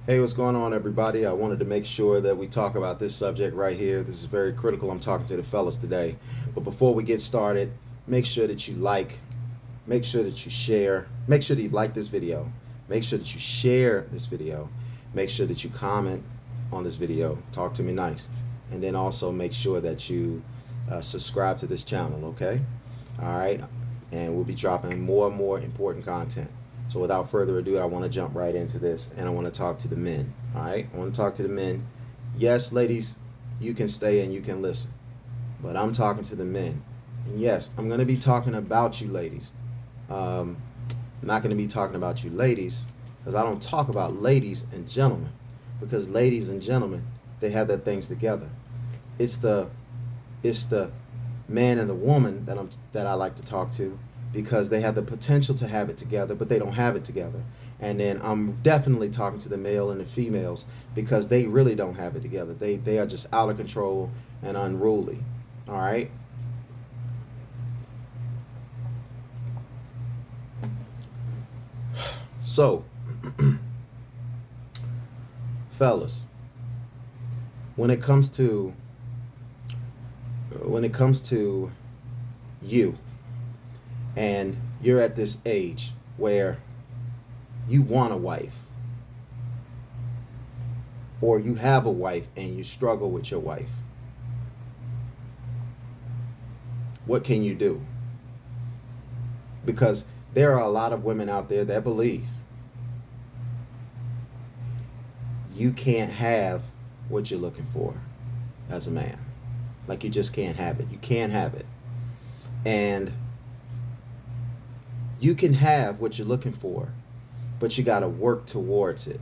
Hey, what's going on, everybody? I wanted to make sure that we talk about this subject right here. This is very critical. I'm talking to the fellas today. But before we get started, make sure that you like, make sure that you share, make sure that you like this video, make sure that you share this video, make sure that you comment on this video, talk to me nice, and then also make sure that you subscribe to this channel, okay? All right, and we'll be dropping more and more important content. So without further ado, I want to jump right into this, and I want to talk to the men. All right, I want to talk to the men. Yes, ladies, you can stay and you can listen, but I'm talking to the men. And yes, I'm going to be talking about you, ladies. I'm not going to be talking about you, ladies, because I don't talk about ladies and gentlemen, because ladies and gentlemen, they have their things together. It's the man and the woman that I like to talk to, because they have the potential to have it together, but they don't have it together. And then I'm definitely talking to the male and the females, because they really don't have it together. They are just out of control and unruly. All right. So, fellas, when it comes to you, and you're at this age where you want a wife, or you have a wife and you struggle with your wife, what can you do? Because there are a lot of women out there that believe you can't have what you're looking for as a man. Like, you just can't have it. You can't have it. And you can have what you're looking for, but you got to work towards it.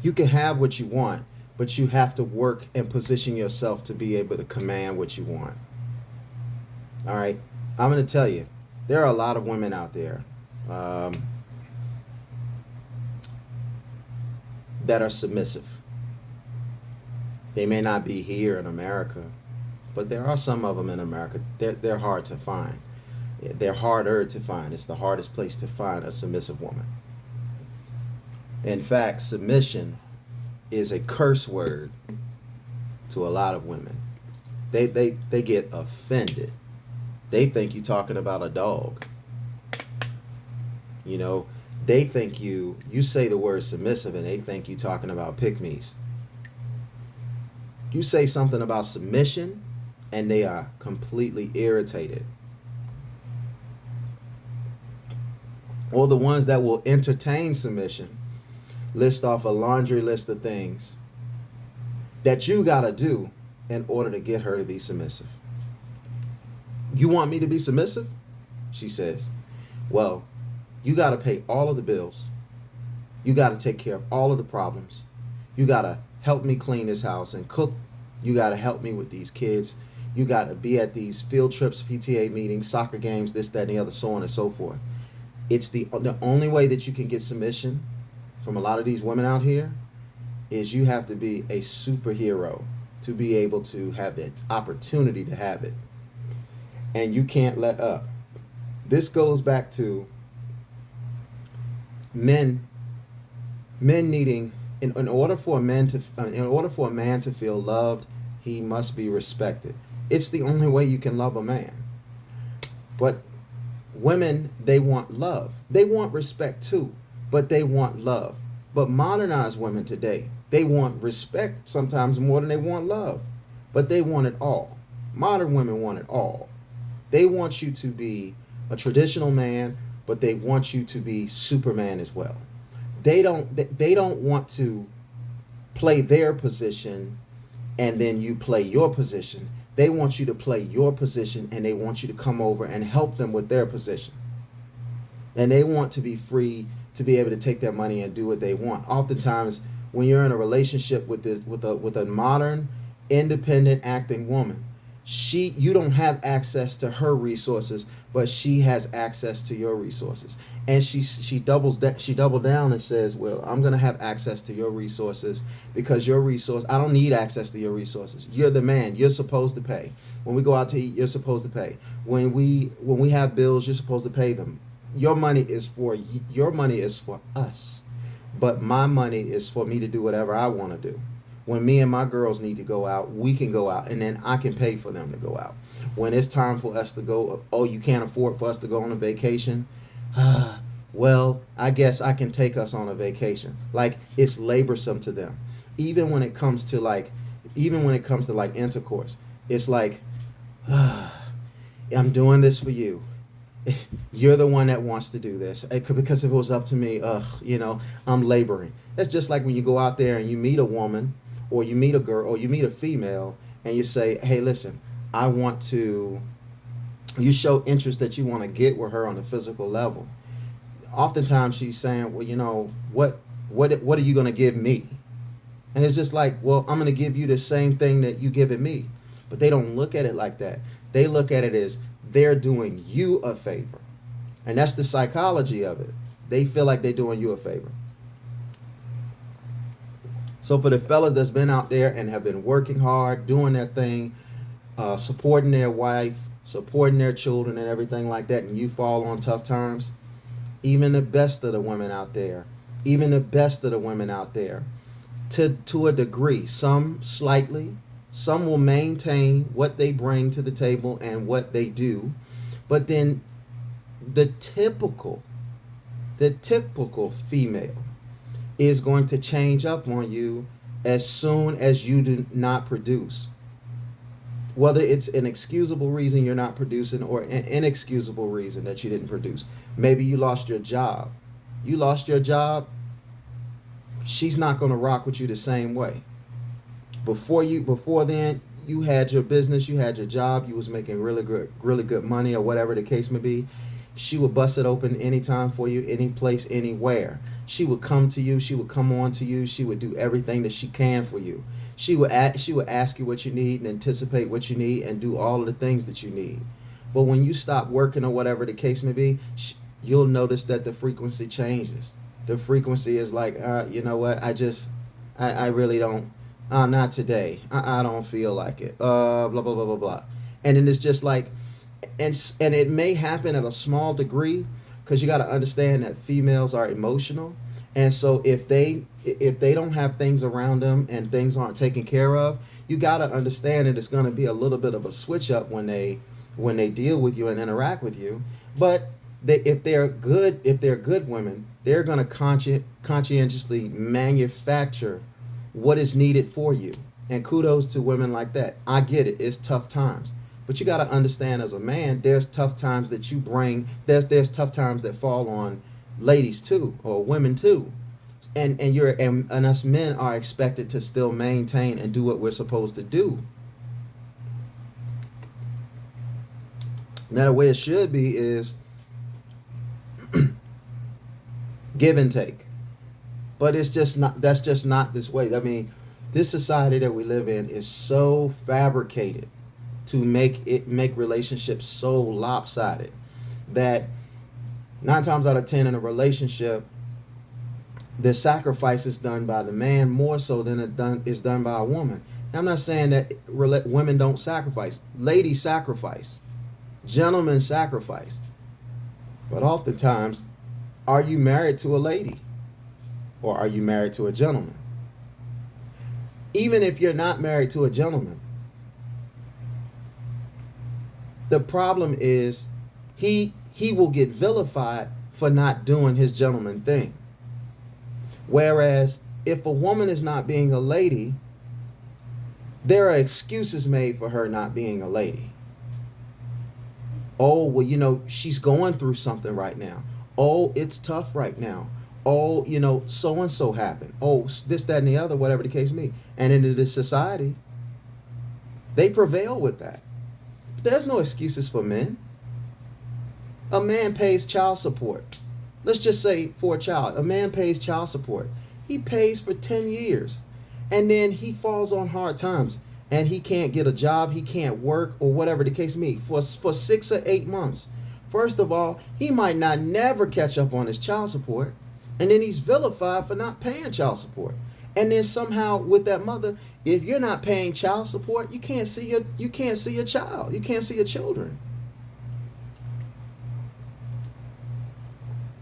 You can have what you want, but you have to work and position yourself to be able to command what you want. All right? I'm going to tell you, there are a lot of women out there that are submissive. They may not be here in America, but there are some of them in America. They're hard to find. They're harder to find. It's the hardest place to find a submissive woman. In fact, submission is a curse word to a lot of women. They get offended. They think you're talking about a dog. You know, they think you say the word submissive and they think you're talking about pick-me's. You say something about submission and they are completely irritated. Or the ones that will entertain submission list off a laundry list of things that you gotta do in order to get her to be submissive. You want me to be submissive? She says. Well, you gotta pay all of the bills. You gotta take care of all of the problems. You gotta help me clean this house and cook. You gotta help me with these kids. You gotta be at these field trips, PTA meetings, soccer games, this, that, and the other, so on and so forth. It's the only way that you can get submission from a lot of these women out here is you have to be a superhero to be able to have the opportunity to have it. And you can't let up. This goes back to men needing, in order for a man to feel loved, he must be respected. It's the only way you can love a man. But women, they want love. They want respect too, but they want love. But modernized women today, they want respect sometimes more than they want love. But they want it all. Modern women want it all. They want you to be a traditional man, but they want you to be Superman as well. They don't want to play their position and then you play your position. They want you to play your position and they want you to come over and help them with their position. And they want to be free to be able to take their money and do what they want. Oftentimes, when you're in a relationship with a modern, independent acting woman, you don't have access to her resources, but she has access to your resources. And she doubled down and says, well, I'm going to have access to your resources because I don't need access to your resources. You're the man. You're supposed to pay. When we go out to eat, you're supposed to pay. When we have bills, you're supposed to pay them. your money is for your money is for us, but my money is for me to do whatever I want to do. When me and my girls need to go out, we can go out, and then I can pay for them to go out. When it's time for us to go, oh, you can't afford for us to go on a vacation. Well, I guess I can take us on a vacation. Like, it's laborsome to them. Even when it comes to like intercourse, it's like, I'm doing this for you. You're the one that wants to do this. Because if it was up to me, I'm laboring. That's just like when you go out there and you meet a woman, or you meet a girl, or you meet a female, and you say, hey, listen, you show interest that you want to get with her on a physical level. Oftentimes she's saying, well, what are you going to give me? And it's just like, well, I'm going to give you the same thing that you give at me. But they don't look at it like that. They look at it as they're doing you a favor. And that's the psychology of it. They feel like they're doing you a favor. So for the fellas that's been out there and have been working hard, doing their thing, supporting their wife, supporting their children and everything like that, and you fall on tough times, even the best of the women out there, to a degree, some slightly, some will maintain what they bring to the table and what they do, but then the typical female is going to change up on you as soon as you do not produce. Whether it's an excusable reason you're not producing or an inexcusable reason that you didn't produce. Maybe you lost your job. She's not going to rock with you the same way. Before then, you had your business, you had your job, you was making really good money or whatever the case may be. She would bust it open anytime for you, any place, anywhere. She would come to you, she would come on to you, she would do everything that she can for you. She would ask you what you need and anticipate what you need and do all of the things that you need. But when you stop working or whatever the case may be, you'll notice that the frequency changes. The frequency is like, you know what, I really don't, not today. I don't feel like it. Blah, blah, blah, blah, blah. And then it's just like, and it may happen at a small degree, because you got to understand that females are emotional. And so if they don't have things around them and things aren't taken care of, you got to understand that it's going to be a little bit of a switch up when they deal with you and interact with you. But if they're good women, they're going to conscientiously manufacture what is needed for you. And kudos to women like that. I get it. It's tough times. But you got to understand, as a man, there's tough times that you bring. There's tough times that fall on ladies too, or women too. And us men are expected to still maintain and do what we're supposed to do. Now the way it should be is give and take. But that's just not this way. I mean, this society that we live in is so fabricated to make relationships so lopsided that 9 times out of 10 in a relationship, the sacrifice is done by the man more so than is done by a woman. Now, I'm not saying that women don't sacrifice. Ladies sacrifice. Gentlemen sacrifice. But oftentimes, are you married to a lady? Or are you married to a gentleman? Even if you're not married to a gentleman, the problem is he will get vilified for not doing his gentleman thing. Whereas if a woman is not being a lady, there are excuses made for her not being a lady. Oh, well, she's going through something right now. Oh, it's tough right now. Oh, so-and-so happened. Oh, this, that, and the other, whatever the case may be. And in this society, they prevail with that. There's no excuses for men. A man pays child support. Let's just say for a child, a man pays child support. He pays for 10 years. And then he falls on hard times. And he can't get a job, he can't work, or whatever the case may be, for 6 or 8 months. First of all, he might not never catch up on his child support. And then he's vilified for not paying child support. And then somehow with that mother, if you're not paying child support, you can't see your child. You can't see your children.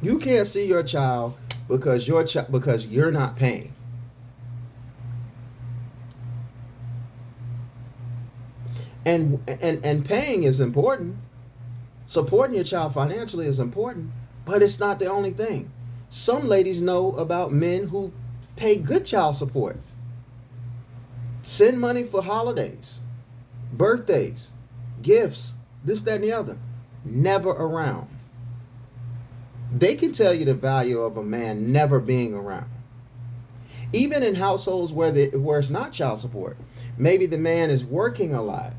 You can't see your child because because you're not paying. And paying is important. Supporting your child financially is important, but it's not the only thing. Some ladies know about men who pay good child support, send money for holidays, birthdays, gifts, this, that, and the other. Never around. They can tell you the value of a man never being around. Even in households where it's not child support, maybe the man is working a lot.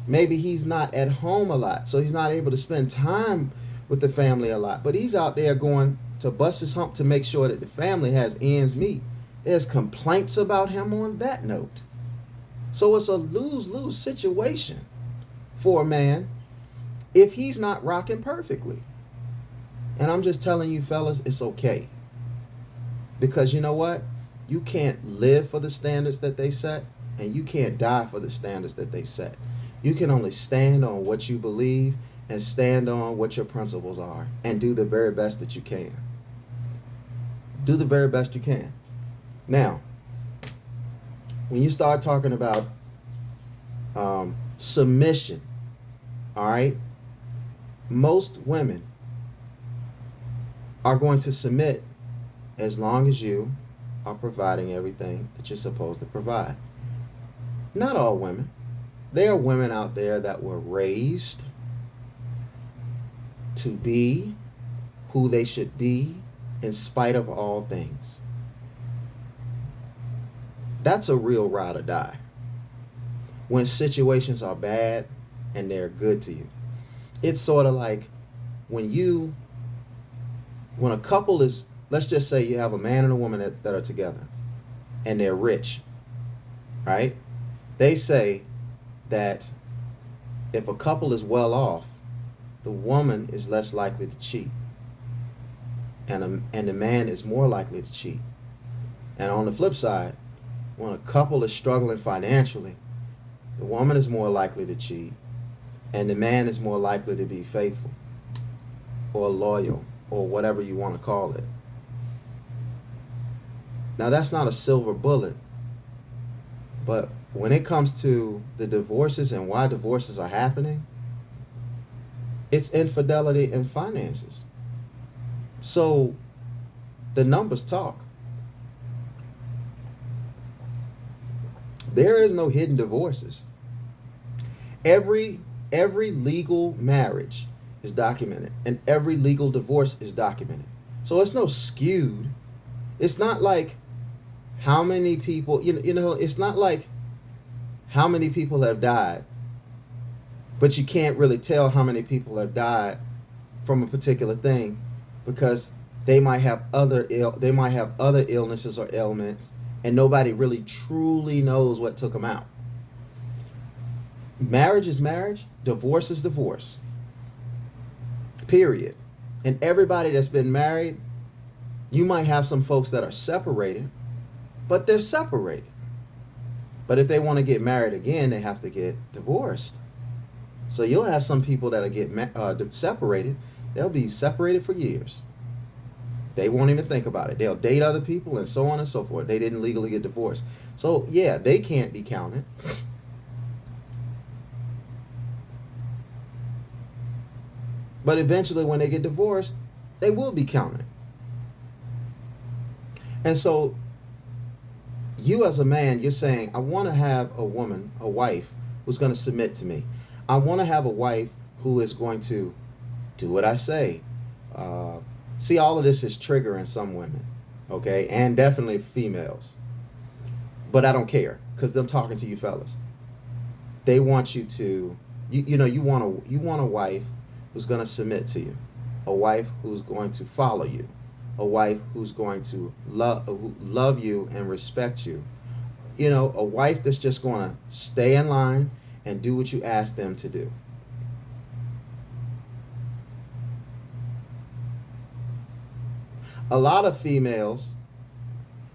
Maybe he's not at home a lot, so he's not able to spend time with the family a lot. But he's out there going to bust his hump to make sure that the family has ends meet. There's complaints about him on that note. So it's a lose-lose situation for a man if he's not rocking perfectly. And I'm just telling you, fellas, it's okay. Because you know what? You can't live for the standards that they set, and you can't die for the standards that they set. You can only stand on what you believe and stand on what your principles are and do the very best that you can. Do the very best you can. Now, when you start talking about submission, all right, most women are going to submit as long as you are providing everything that you're supposed to provide. Not all women. There are women out there that were raised to be who they should be in spite of all things. That's a real ride or die. When situations are bad and they're good to you. It's sort of like when a couple is, let's just say you have a man and a woman that are together and they're rich, right? They say that if a couple is well off, the woman is less likely to cheat, and the man is more likely to cheat. And on the flip side, when a couple is struggling financially, the woman is more likely to cheat, and the man is more likely to be faithful or loyal or whatever you want to call it. Now, that's not a silver bullet, but when it comes to the divorces and why divorces are happening, it's infidelity and finances. So the numbers talk. There is no hidden divorces. Every legal marriage is documented, and every legal divorce is documented. So it's no skewed. It's not like how many people, it's not like how many people have died, but you can't really tell how many people have died from a particular thing because they might have other illnesses or ailments, and nobody really truly knows what took them out. Marriage is marriage, divorce is divorce. Period. And everybody that's been married, you might have some folks that are separated, but they're separated. But if they want to get married again, they have to get divorced. So you'll have some people that'll get separated. They'll be separated for years. They won't even think about it. They'll date other people and so on and so forth. They didn't legally get divorced. So yeah, they can't be counted. But eventually when they get divorced, they will be counted. And so you as a man, you're saying, I want to have a woman, a wife, who's going to submit to me. I want to have a wife who is going to do what I say. See, all of this is triggering some women, okay? And definitely females. But I don't care, because I'm talking to you fellas. They want you to, you want a wife who's going to submit to you. A wife who's going to follow you. A wife who's going to love you and respect you. A wife that's just going to stay in line and do what you ask them to do. A lot of females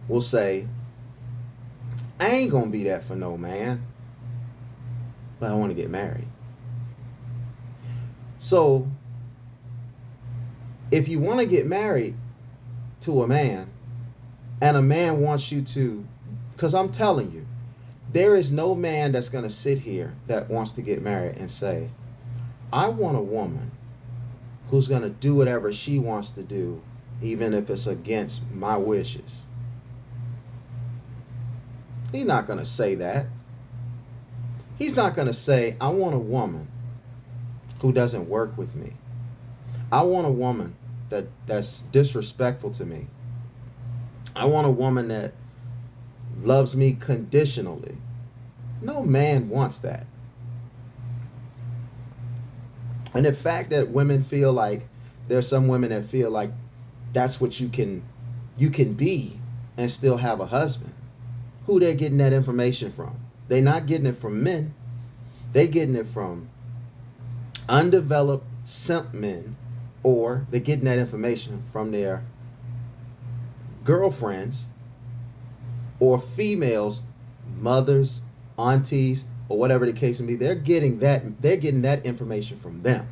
will say, I ain't going to be that for no man, but I want to get married. So If you want to get married to a man and a man wants you to, because I'm telling you, there is no man that's going to sit here that wants to get married and say, I want a woman who's going to do whatever she wants to do, even if it's against my wishes. He's not going to say that. He's not going to say, I want a woman who doesn't work with me. I want a woman that's disrespectful to me. I want a woman that loves me conditionally. No man wants that. And the fact that women feel like, there's some women that feel like that's what you can be and still have a husband. Who they're getting that information from? They're not getting it from men. They're getting it from undeveloped simp men, or they're getting that information from their girlfriends or females, mothers, aunties, or whatever the case may be. They're getting that information from them.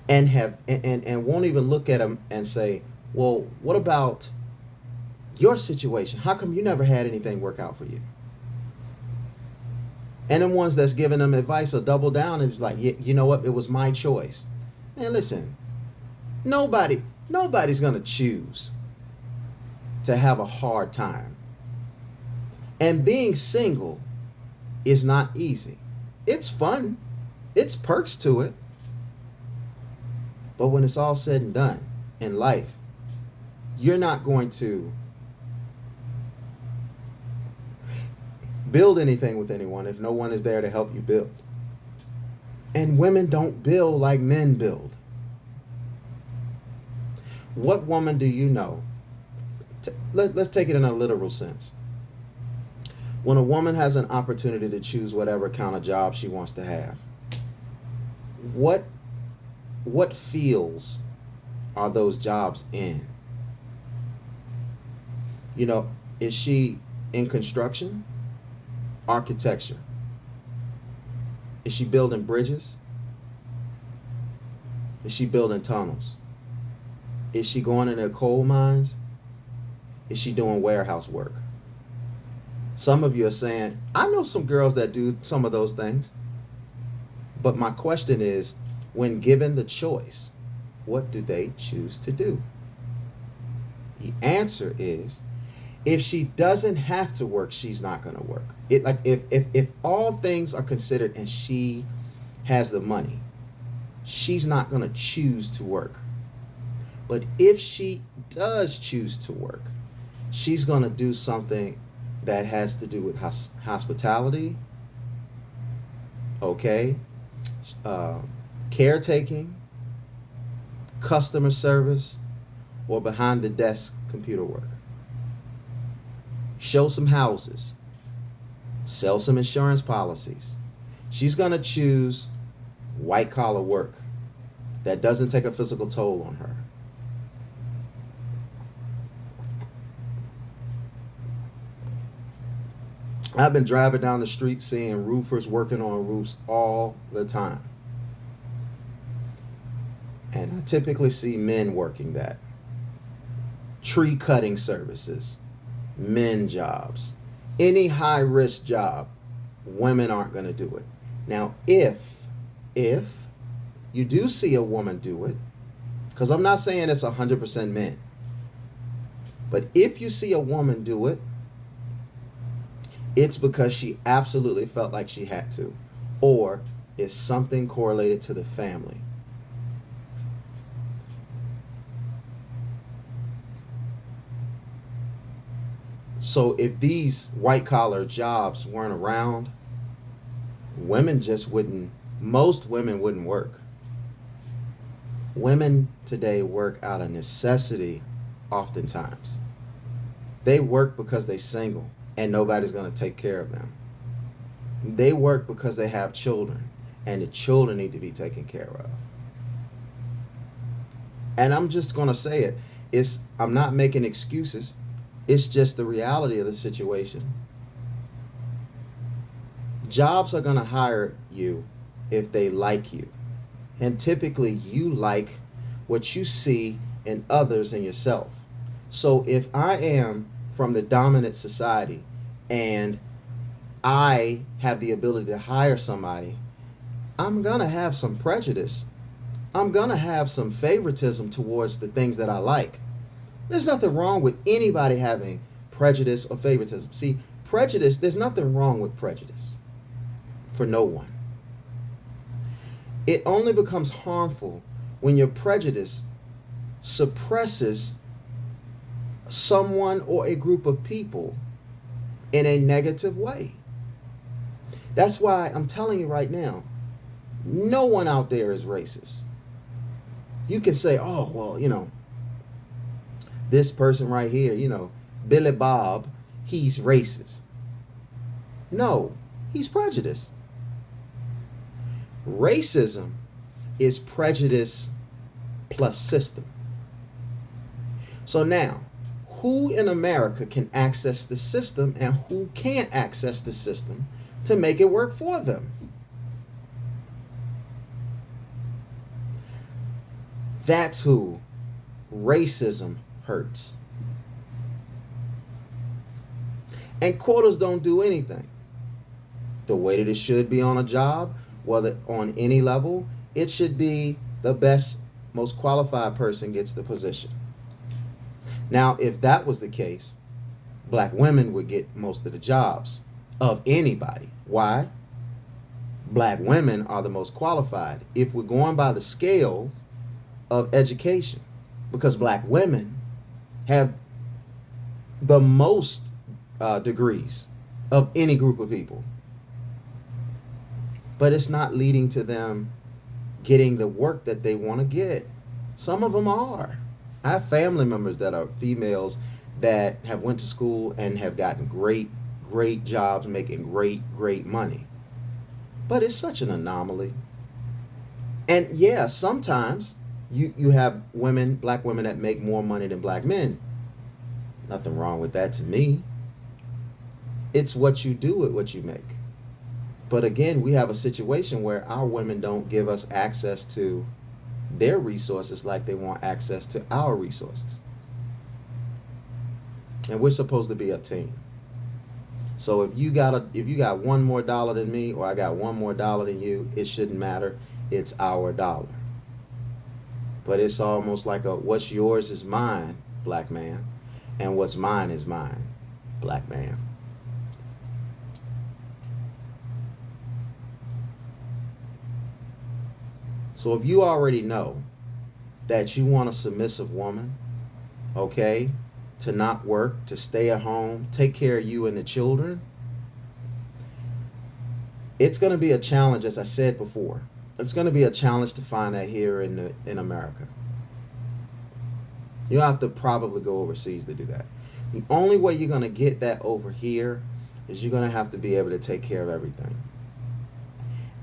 And won't even look at them and say, well, what about your situation? How come you never had anything work out for you? And the ones that's giving them advice will double down and it's like, yeah, you know what? It was my choice. And listen, nobody's going to choose to have a hard time. And being single is not easy. It's fun. It's perks to it. But when it's all said and done in life, you're not going to build anything with anyone if no one is there to help you build. And women don't build like men build. What woman do you know? Let's take it in a literal sense. When a woman has an opportunity to choose whatever kind of job she wants to have, what fields are those jobs in? You know, is she in construction? Architecture? Is she building bridges? Is she building tunnels? Is she going into coal mines? Is she doing warehouse work? Some of you are saying, I know some girls that do some of those things. But my question is, when given the choice, what do they choose to do? The answer is, if she doesn't have to work, she's not going to work. If all things are considered and she has the money, she's not going to choose to work. But if she does choose to work, she's going to do something that has to do with hospitality, okay, caretaking, customer service, or behind the desk computer work. Show some houses, sell some insurance policies. She's going to choose white collar work that doesn't take a physical toll on her. I've been driving down the street seeing roofers working on roofs all the time. And I typically see men working that. Tree cutting services, men jobs. Any high risk job, women aren't going to do it. Now, if you do see a woman do it, because I'm not saying it's 100% men, but if you see a woman do it, it's because she absolutely felt like she had to, or it's something correlated to the family. So if these white collar jobs weren't around, most women wouldn't work. Women today work out of necessity oftentimes. They work because they're single and nobody's going to take care of them. They work because they have children and the children need to be taken care of. And I'm just going to say it. I'm not making excuses. It's just the reality of the situation. Jobs are going to hire you if they like you. And typically you like what you see in others and yourself. So if I am from the dominant society and I have the ability to hire somebody, I'm going to have some prejudice. I'm going to have some favoritism towards the things that I like. There's nothing wrong with anybody having prejudice or favoritism. See, prejudice, there's nothing wrong with prejudice for no one. It only becomes harmful when your prejudice suppresses someone or a group of people in a negative way. That's why I'm telling you right now, no one out there is racist. You can say, oh, well, this person right here, Billy Bob, he's racist. No, he's prejudiced. Racism is prejudice plus system. So now, who in America can access the system and who can't access the system to make it work for them? That's who racism hurts. And quotas don't do anything. The way that it should be on a job, whether on any level, it should be the best, most qualified person gets the position. Now, if that was the case, black women would get most of the jobs of anybody. Why? Black women are the most qualified. If we're going by the scale of education, because black women have the most degrees of any group of people. But it's not leading to them getting the work that they want to get. Some of them are. I have family members that are females that have went to school and have gotten great jobs, making great money. But it's such an anomaly. And yeah, sometimes you have women, black women, that make more money than black men. Nothing wrong with that to me. It's what you do with what you make. But again, we have a situation where our women don't give us access to their resources like they want access to our resources. And we're supposed to be a team. So if you got one more dollar than me, or I got one more dollar than you, it shouldn't matter. It's our dollar. But it's almost like a what's yours is mine, black man, and what's mine is mine, black man. So if you already know that you want a submissive woman, okay, to not work, to stay at home, take care of you and the children, it's going to be a challenge, as I said before. It's going to be a challenge to find that here in America. You'll have to probably go overseas to do that. The only way you're going to get that over here is you're going to have to be able to take care of everything.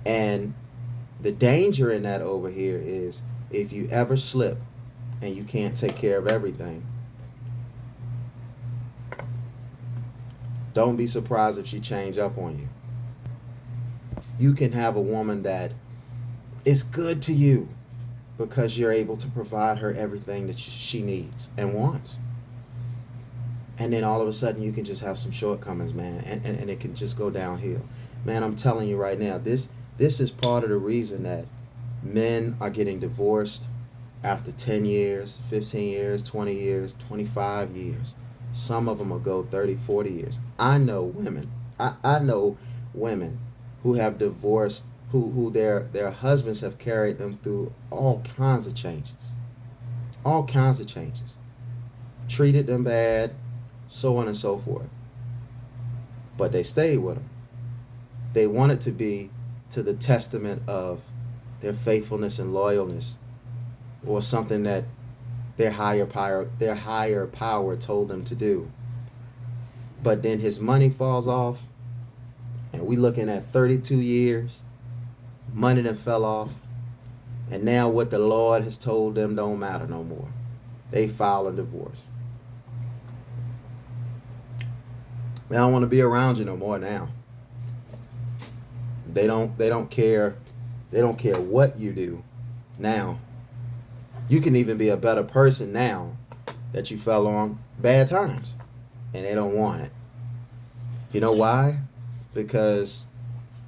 And the danger in that over here is if you ever slip and you can't take care of everything, don't be surprised if she change up on you. You can have a woman that is good to you because you're able to provide her everything that she needs and wants. And then all of a sudden you can just have some shortcomings, man, and it can just go downhill. Man, I'm telling you right now, this is part of the reason that men are getting divorced after 10 years, 15 years, 20 years, 25 years. Some of them will go 30, 40 years. I know women. I know women who have divorced, who their husbands have carried them through all kinds of changes. All kinds of changes. Treated them bad, so on and so forth. But they stayed with them. They wanted to be to the testament of their faithfulness and loyalness, or something that their higher power told them to do. But then his money falls off, and we looking at 32 years, money that fell off, and now what the Lord has told them don't matter no more. They file a divorce. They don't want to be around you no more now. They don't care. They don't care what you do. Now, you can even be a better person now that you fell on bad times and they don't want it. You know why? Because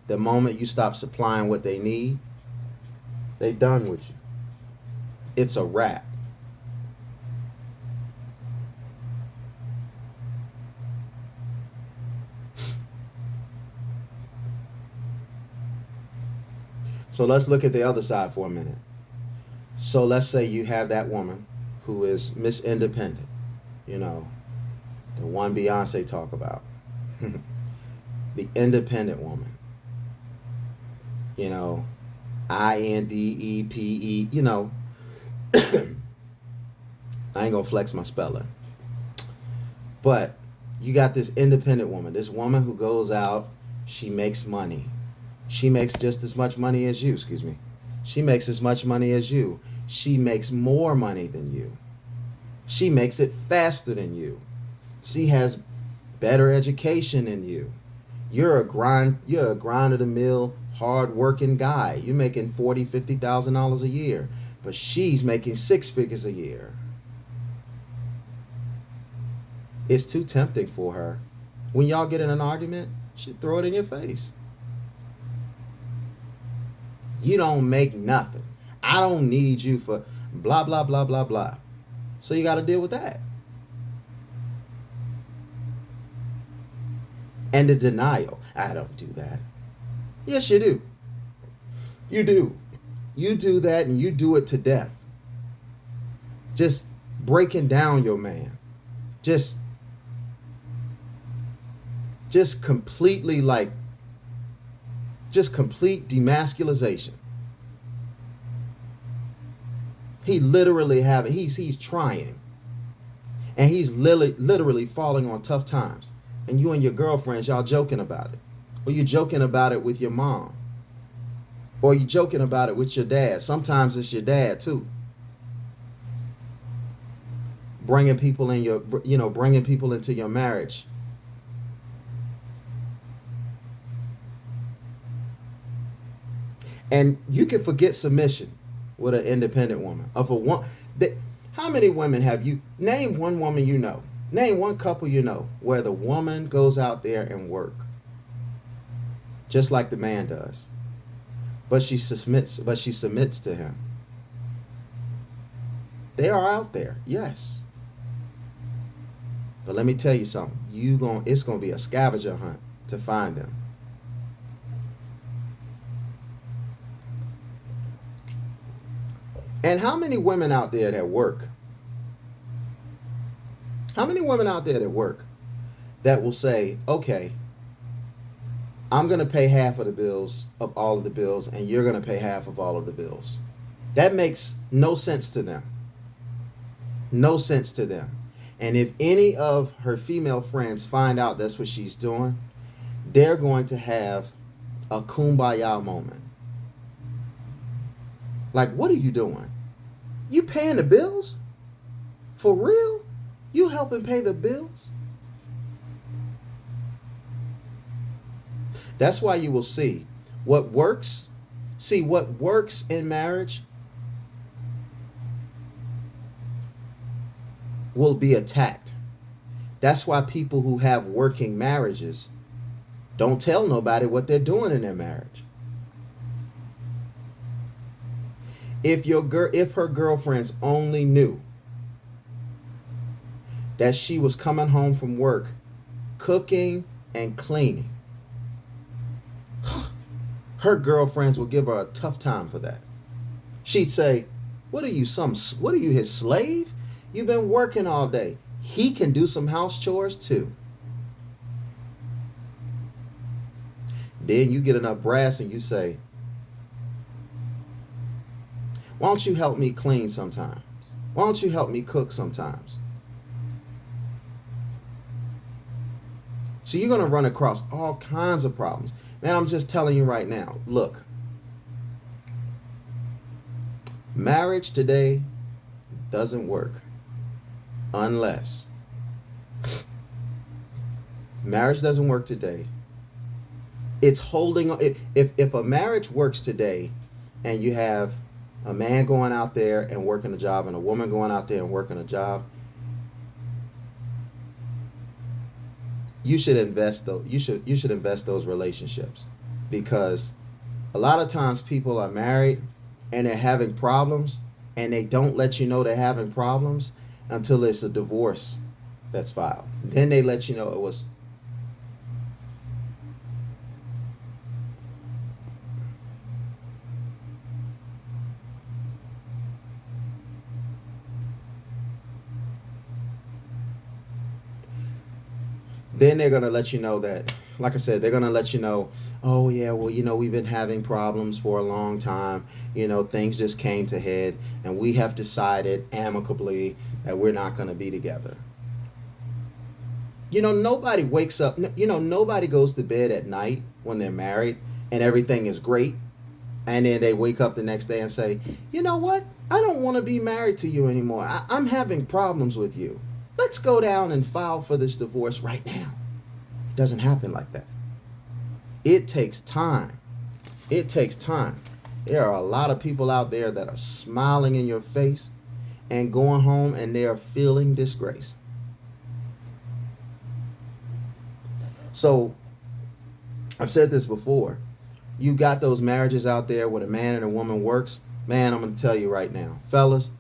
the moment you stop supplying what they need, they done with you. It's a wrap. So let's look at the other side for a minute. So let's say you have that woman who is Miss Independent, you know, the one Beyonce talk about. The independent woman. You know, INDEPE, you know. I ain't gonna flex my spelling. But you got this independent woman, this woman who goes out, she makes money. She makes just as much money as you, excuse me. She makes as much money as you. She makes more money than you. She makes it faster than you. She has better education than you. You're a grind of the mill, hard working guy. You're making $40,000-$50,000 a year. But she's making 6 figures a year. It's too tempting for her. When y'all get in an argument, she'll throw it in your face. You don't make nothing. I don't need you for blah, blah, blah, blah, blah. So you got to deal with that. And the denial. I don't do that. Yes, you do. You do. You do that and you do it to death. Just breaking down your man. Just completely just complete demasculization. He literally he's trying. And he's literally falling on tough times. And you and your girlfriends, y'all joking about it. Or you're joking about it with your mom. Or you're joking about it with your dad. Sometimes it's your dad too. Bringing people into your marriage. And you can forget submission with an independent woman. How many women have you? Name one woman you know. Name one couple you know where the woman goes out there and work, just like the man does, but she submits to him. They are out there, yes. But let me tell you something. It's gonna be a scavenger hunt to find them. And how many women out there that work? How many women out there that work that will say, okay, I'm going to pay half of the bills of all of the bills and you're going to pay half of all of the bills? That makes no sense to them. No sense to them. And if any of her female friends find out that's what she's doing, they're going to have a kumbaya moment. Like, what are you doing? You paying the bills? For real? You helping pay the bills? That's why you will see what works. See, what works in marriage will be attacked. That's why people who have working marriages don't tell nobody what they're doing in their marriage. If her girlfriends only knew that she was coming home from work, cooking and cleaning, her girlfriends would give her a tough time for that. She'd say, what are you, his slave? You've been working all day. He can do some house chores too. Then you get enough brass and you say, why don't you help me clean sometimes? Why don't you help me cook sometimes? So you're going to run across all kinds of problems. Man, I'm just telling you right now, look, marriage today doesn't work unless marriage doesn't work today. It's holding, if a marriage works today and you have a man going out there and working a job and a woman going out there and working a job, you should invest those. You should invest those relationships, because a lot of times people are married and they're having problems, and they don't let you know they're having problems until it's a divorce that's filed. Then they let you know it was. Then they're going to let you know that, like I said, they're going to let you know, oh yeah, well, we've been having problems for a long time. Things just came to head, and we have decided amicably that we're not going to be together. Nobody wakes up, nobody goes to bed at night when they're married and everything is great. And then they wake up the next day and say, you know what? I don't want to be married to you anymore. I'm having problems with you. Let's go down and file for this divorce right now. It doesn't happen like that. It takes time. It takes time. There are a lot of people out there that are smiling in your face and going home and they are feeling disgrace. So, I've said this before. You got those marriages out there where a man and a woman works. Man, I'm going to tell you right now, fellas,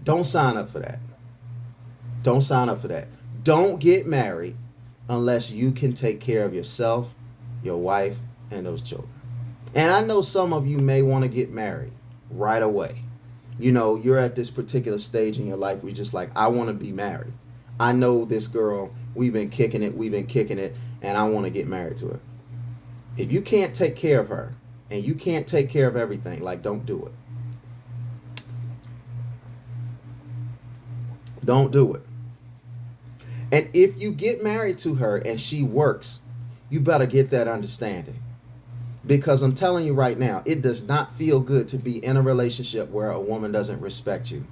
don't sign up for that. Don't sign up for that. Don't get married unless you can take care of yourself, your wife, and those children. And I know some of you may want to get married right away. You're at this particular stage in your life where you're just like, I want to be married. I know this girl, we've been kicking it, and I want to get married to her. If you can't take care of her and you can't take care of everything, don't do it. Don't do it. And if you get married to her and she works, you better get that understanding. Because I'm telling you right now, it does not feel good to be in a relationship where a woman doesn't respect you.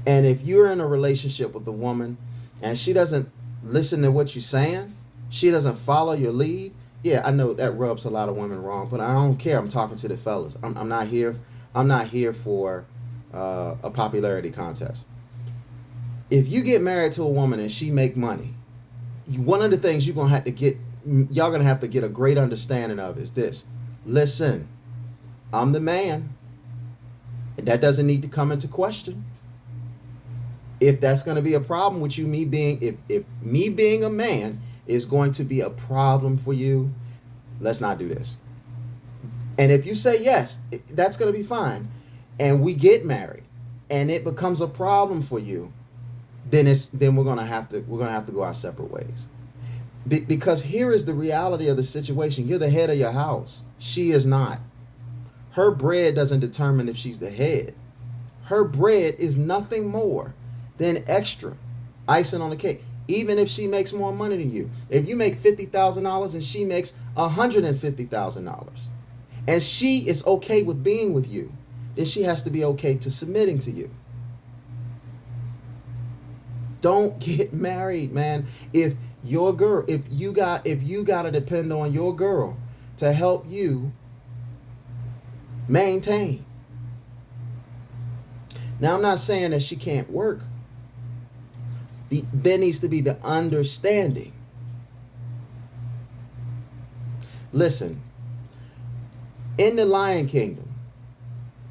And if you're in a relationship with a woman and she doesn't listen to what you're saying, she doesn't follow your lead, yeah, I know that rubs a lot of women wrong, but I don't care. I'm talking to the fellas. I'm not here. I'm not here for a popularity contest. If you get married to a woman and she make money, one of the things y'all gonna have to get a great understanding of is this. Listen, I'm the man, and that doesn't need to come into question. If that's going to be a problem with you, if me being a man is going to be a problem for you, let's not do this. And if you say yes, that's going to be fine, and we get married, and it becomes a problem for you, then we're gonna have to go our separate ways. Because here is the reality of the situation. You're the head of your house. She is not. Her bread doesn't determine if she's the head. Her bread is nothing more than extra icing on the cake. Even if she makes more money than you. If you make $50,000 and she makes $150,000, and she is okay with being with you, then she has to be okay to submitting to you. Don't get married, man. If you got to depend on your girl to help you maintain. Now, I'm not saying that she can't work. There needs to be the understanding. Listen, in the Lion Kingdom,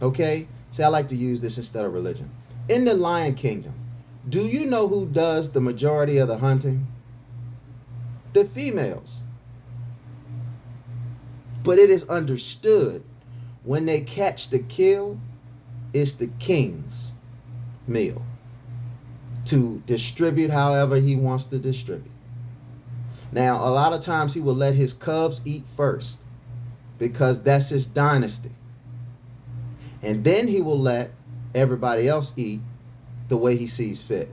okay? See, I like to use this instead of religion. In the Lion Kingdom, do you know who does the majority of the hunting? The females. But it is understood when they catch the kill, it's the king's meal to distribute however he wants to distribute. Now, a lot of times he will let his cubs eat first because that's his dynasty. And then he will let everybody else eat the way he sees fit.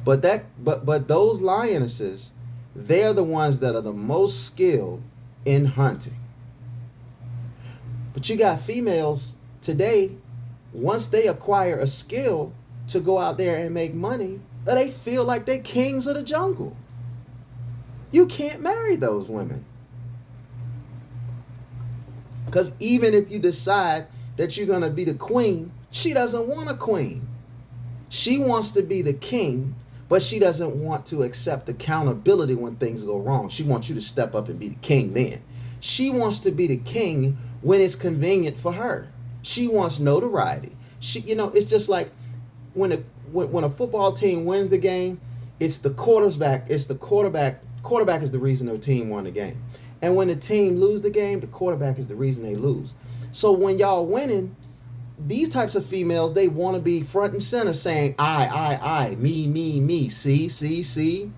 But those lionesses, they're the ones that are the most skilled in hunting. But you got females today, once they acquire a skill to go out there and make money, they feel like they're kings of the jungle. You can't marry those women. Because even if you decide that you're going to be the queen, she doesn't want a queen. She wants to be the king, but she doesn't want to accept accountability when things go wrong. She wants you to step up and be the king then. She wants to be the king when it's convenient for her. She wants notoriety. It's just like when a football team wins the game, it's the quarterback. It's the quarterback. Quarterback is the reason their team won the game. And when the team lose the game, the quarterback is the reason they lose. So when y'all winning, these types of females, they want to be front and center saying, I, me, see.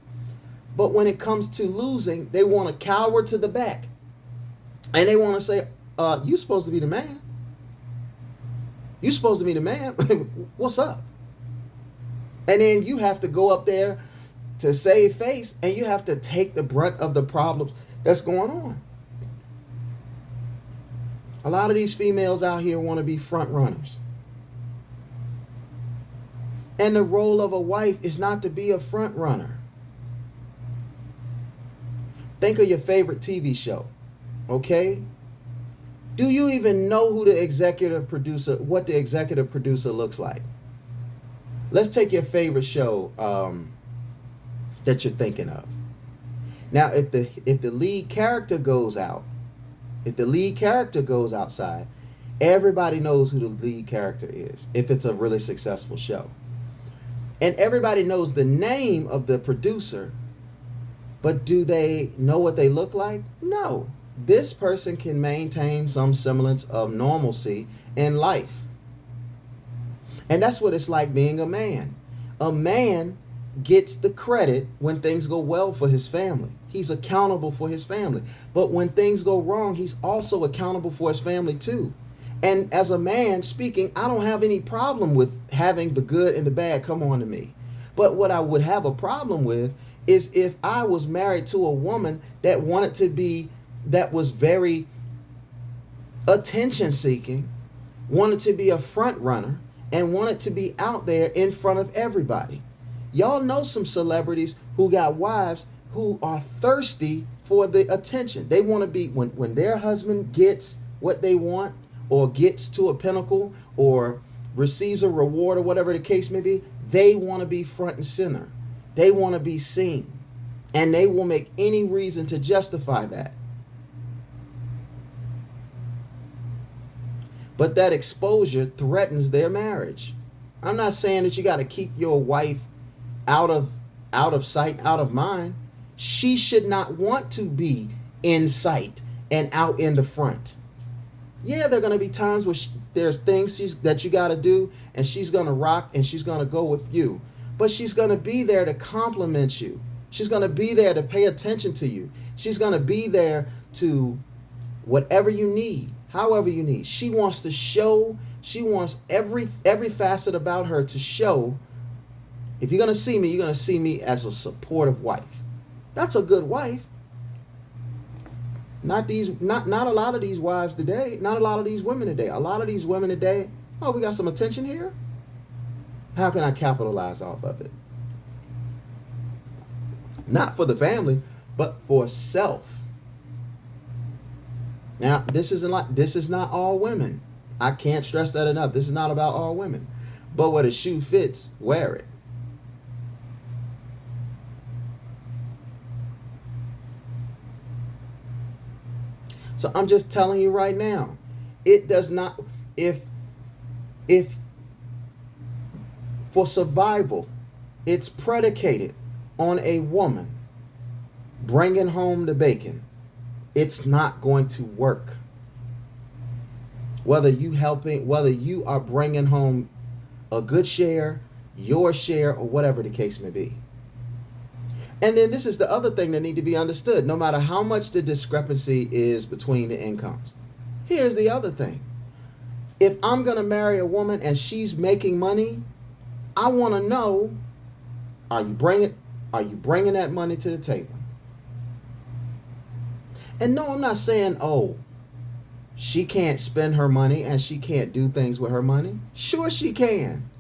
But when it comes to losing, they want to cower to the back. And they want to say, you supposed to be the man. You supposed to be the man. What's up? And then you have to go up there to save face, and you have to take the brunt of the problems that's going on. A lot of these females out here want to be front runners. And the role of a wife is not to be a front runner. Think of your favorite TV show, okay? Do you even know what the executive producer looks like? Let's take your favorite show that you're thinking of. Now, if the lead character goes out, if the lead character goes outside, everybody knows who the lead character is if it's a really successful show. And everybody knows the name of the producer, but do they know what they look like? No. This person can maintain some semblance of normalcy in life. And that's what it's like being a man. A man gets the credit when things go well for his family. He's accountable for his family. But when things go wrong, he's also accountable for his family too. And as a man speaking, I don't have any problem with having the good and the bad come on to me. But what I would have a problem with is if I was married to a woman that was very attention seeking, wanted to be a front runner, and wanted to be out there in front of everybody. Y'all know some celebrities who got wives who are thirsty for the attention. They want to be, when their husband gets what they want, or gets to a pinnacle, or receives a reward, or whatever the case may be, they want to be front and center. They want to be seen. And they will make any reason to justify that. But that exposure threatens their marriage. I'm not saying that you got to keep your wife out of sight, out of mind. She should not want to be in sight and out in the front. Yeah, there are going to be times where there's things that you got to do, and she's going to rock and she's going to go with you. But she's going to be there to compliment you. She's going to be there to pay attention to you. She's going to be there to whatever you need, however you need. She wants to show, she wants every facet about her to show. If you're going to see me, you're going to see me as a supportive wife. That's a good wife. Not a lot of these wives today, not a lot of these women today. A lot of these women today, oh, we got some attention here. How can I capitalize off of it? Not for the family, but for self. Now, this is not all women. I can't stress that enough. This is not about all women. But where the shoe fits, wear it. So I'm just telling you right now, it does not, if for survival, it's predicated on a woman bringing home the bacon, it's not going to work. Whether you are bringing home a good share, your share, or whatever the case may be. And then this is the other thing that need to be understood. No matter how much the discrepancy is between the incomes. Here's the other thing. If I'm going to marry a woman and she's making money, I want to know, are you bringing that money to the table? And no, I'm not saying, oh, she can't spend her money and she can't do things with her money. Sure she can.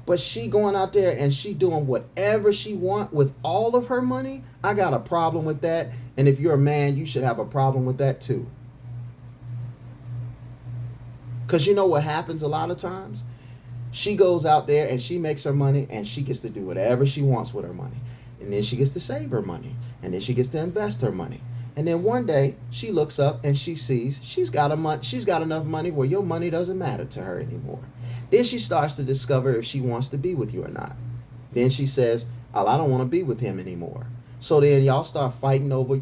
But she going out there and she doing whatever she want with all of her money, I got a problem with that. And if you're a man, you should have a problem with that too. Because you know what happens a lot of times? She goes out there and she makes her money and she gets to do whatever she wants with her money. And then she gets to save her money. And then she gets to invest her money. And then one day she looks up and she sees she's got enough money where your money doesn't matter to her anymore. Then she starts to discover if she wants to be with you or not. Then she says, "Oh, I don't want to be with him anymore." So then y'all start fighting over,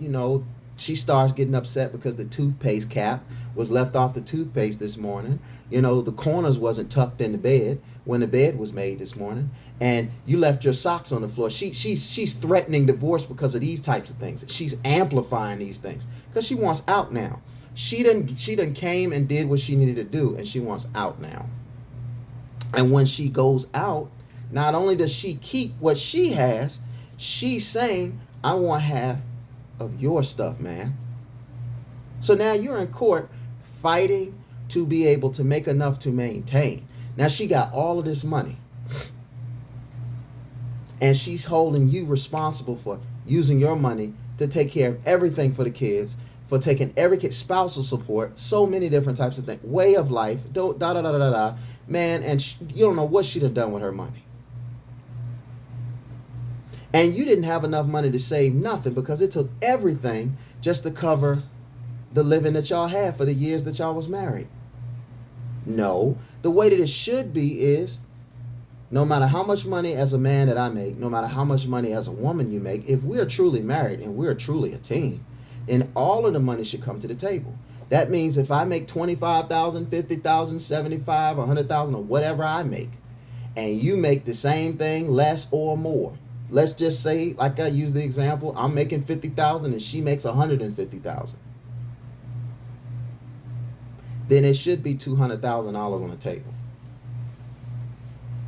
she starts getting upset because the toothpaste cap was left off the toothpaste this morning. The corners wasn't tucked in the bed when the bed was made this morning, and you left your socks on the floor. She's threatening divorce because of these types of things. She's amplifying these things because she wants out now. She done came and did what she needed to do, and she wants out now. And when she goes out, not only does she keep what she has, she's saying, "I want half of your stuff, man." So now you're in court fighting to be able to make enough to maintain. Now she got all of this money. And she's holding you responsible for using your money to take care of everything for the kids, for taking every kid, spousal support, so many different types of things, way of life, man, and you don't know what she'd have done with her money. And you didn't have enough money to save nothing because it took everything just to cover the living that y'all had for the years that y'all was married. No, the way that it should be is, no matter how much money as a man that I make, no matter how much money as a woman you make, if we're truly married and we're truly a team, then all of the money should come to the table. That means if I make $25,000, $50,000, $75,000, $100,000, or whatever I make, and you make the same thing, less or more. Let's just say, like I use the example, I'm making $50,000 and she makes $150,000. Then it should be $200,000 on the table.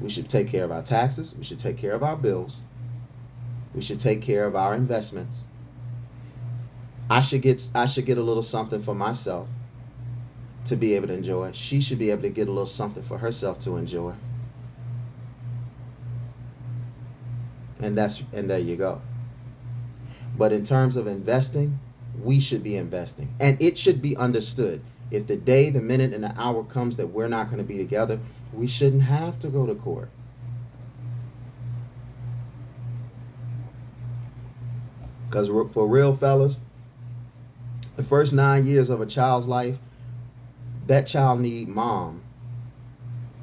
We should take care of our taxes. We should take care of our bills. We should take care of our investments. I should get a little something for myself to be able to enjoy. She should be able to get a little something for herself to enjoy. And there you go. But in terms of investing, we should be investing. And it should be understood. If the day, the minute, and the hour comes that we're not going to be together, we shouldn't have to go to court. Because for real, fellas, the first 9 years of a child's life, that child need mom.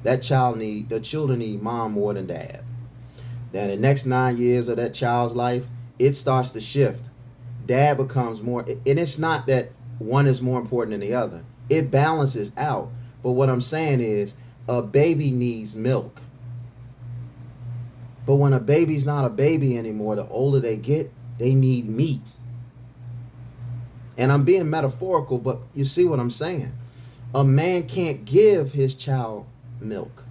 The children need mom more than dad. Then the next 9 years of that child's life, it starts to shift. Dad becomes more, and it's not that one is more important than the other. It balances out. But what I'm saying is, a baby needs milk. But when a baby's not a baby anymore, the older they get, they need meat. And I'm being metaphorical, but you see what I'm saying. A man can't give his child milk.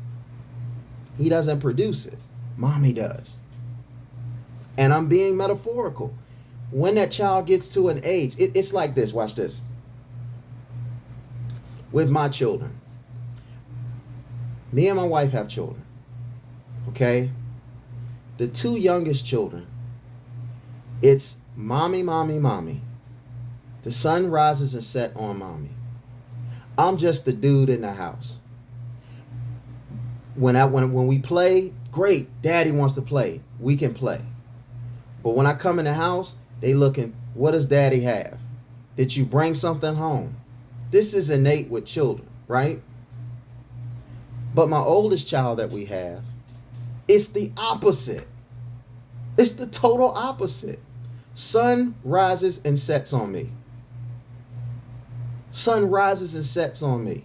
He doesn't produce it. Mommy does. And I'm being metaphorical. When that child gets to an age, it's like this. Watch this. With my children. Me and my wife have children. Okay? The two youngest children, it's mommy, mommy, mommy. The sun rises and sets on mommy. I'm just the dude in the house. When we play, great. Daddy wants to play. We can play. But when I come in the house, they looking, what does daddy have? Did you bring something home? This is innate with children, right? But my oldest child that we have, it's the opposite. It's the total opposite. Sun rises and sets on me. Sun rises and sets on me.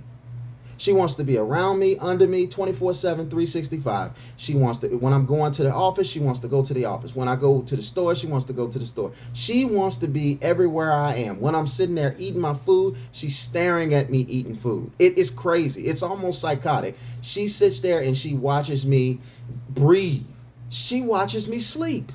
She wants to be around me, under me, 24/7, 365. She wants to, when I'm going to the office, she wants to go to the office. When I go to the store, she wants to go to the store. She wants to be everywhere I am. When I'm sitting there eating my food, she's staring at me eating food. It is crazy. It's almost psychotic. She sits there and she watches me breathe. She watches me sleep.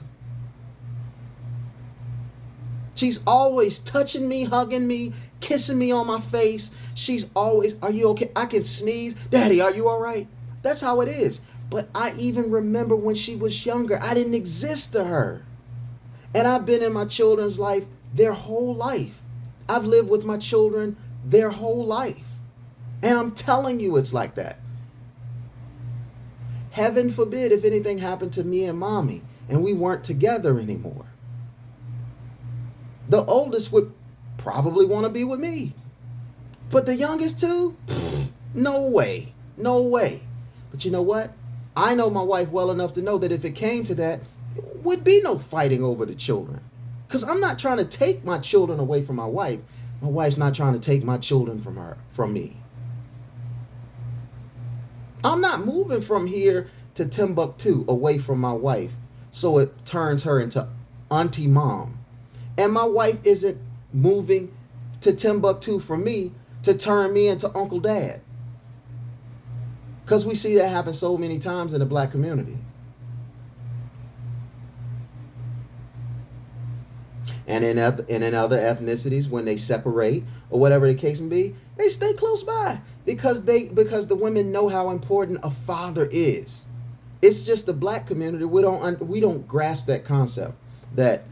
She's always touching me, hugging me, kissing me on my face. She's always, are you okay? I can sneeze. Daddy, are you all right? That's how it is. But I even remember when she was younger, I didn't exist to her. And I've been in my children's life their whole life. I've lived with my children their whole life. And I'm telling you it's like that. Heaven forbid if anything happened to me and mommy and we weren't together anymore. The oldest would probably want to be with me. But the youngest two? No way. No way. But you know what? I know my wife well enough to know that if it came to that, there would be no fighting over the children. Because I'm not trying to take my children away from my wife. My wife's not trying to take my children from me. I'm not moving from here to Timbuktu away from my wife so it turns her into auntie mom. And my wife isn't moving to Timbuktu from me to turn me into Uncle Dad. Because we see that happen so many times in the black community. And in other ethnicities, when they separate or whatever the case may be, they stay close by because the women know how important a father is. It's just the black community, we don't grasp that concept that,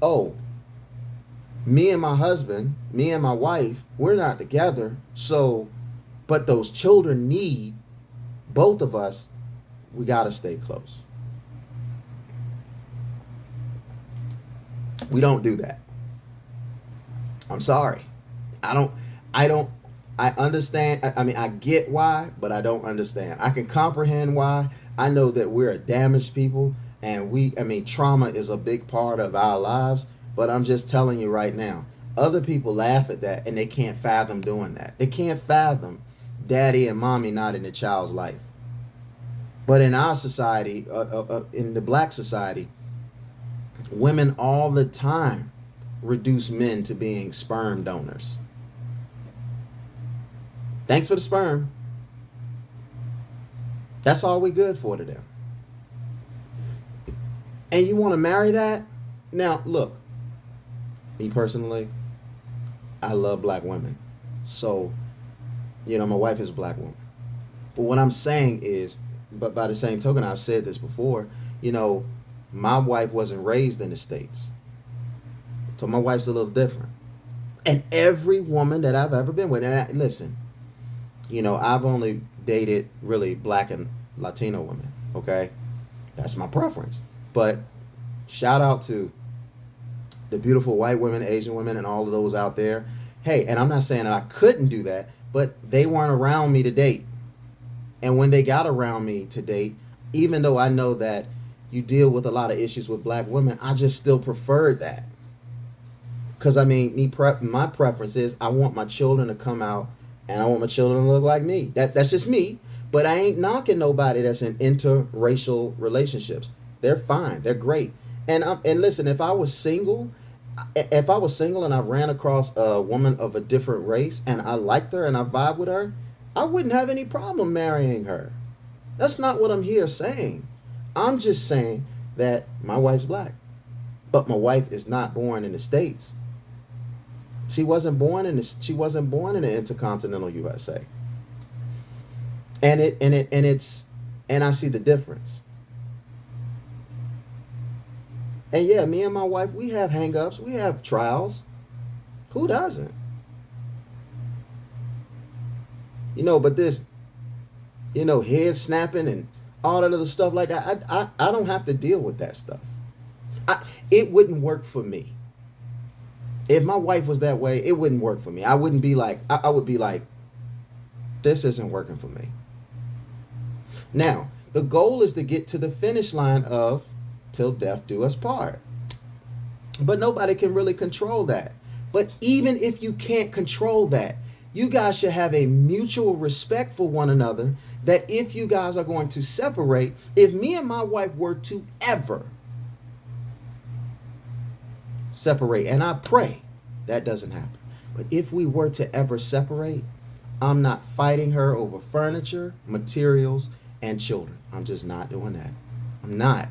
oh, me and my husband, me and my wife, we're not together, so, but those children need both of us, we gotta stay close. We don't do that. I'm sorry. I understand. I mean, I get why, but I don't understand. I can comprehend why. I know that we're a damaged people and trauma is a big part of our lives, but I'm just telling you right now, other people laugh at that and they can't fathom doing that. They can't fathom daddy and mommy not in the child's life. But in our society, in the black society, women all the time reduce men to being sperm donors. Thanks for the sperm. That's all we good for to them. And you want to marry that? Now, look, me personally, I love black women. So, my wife is a black woman. But what I'm saying is, but by the same token, I've said this before, my wife wasn't raised in the States. So my wife's a little different. And every woman that I've ever been with, and listen, I've only dated really black and Latino women, okay? That's my preference. But shout out to the beautiful white women, Asian women, and all of those out there. Hey, and I'm not saying that I couldn't do that, but they weren't around me to date. And when they got around me to date, even though I know that you deal with a lot of issues with black women, I just still preferred that. Because, my preference is I want my children to come out and I want my children to look like me. That's just me. But I ain't knocking nobody that's in interracial relationships. They're fine. They're great. And listen, if I was single and I ran across a woman of a different race and I liked her and I vibe with her, I wouldn't have any problem marrying her. That's not what I'm here saying. I'm just saying that my wife's black. But my wife is not born in the States. She wasn't born in the intercontinental USA. And I see the difference. And yeah, me and my wife, we have hang-ups, we have trials. Who doesn't? But this, head snapping and all that other stuff like that, I don't have to deal with that stuff. It wouldn't work for me. If my wife was that way, it wouldn't work for me. I wouldn't be like, I would be like, this isn't working for me. Now, the goal is to get to the finish line of till death do us part. But nobody can really control that. But even if you can't control that, you guys should have a mutual respect for one another, that if you guys are going to separate, if me and my wife were to ever separate, and I pray that doesn't happen, but if we were to ever separate, I'm not fighting her over furniture, materials, and children. I'm just not doing that. I'm not.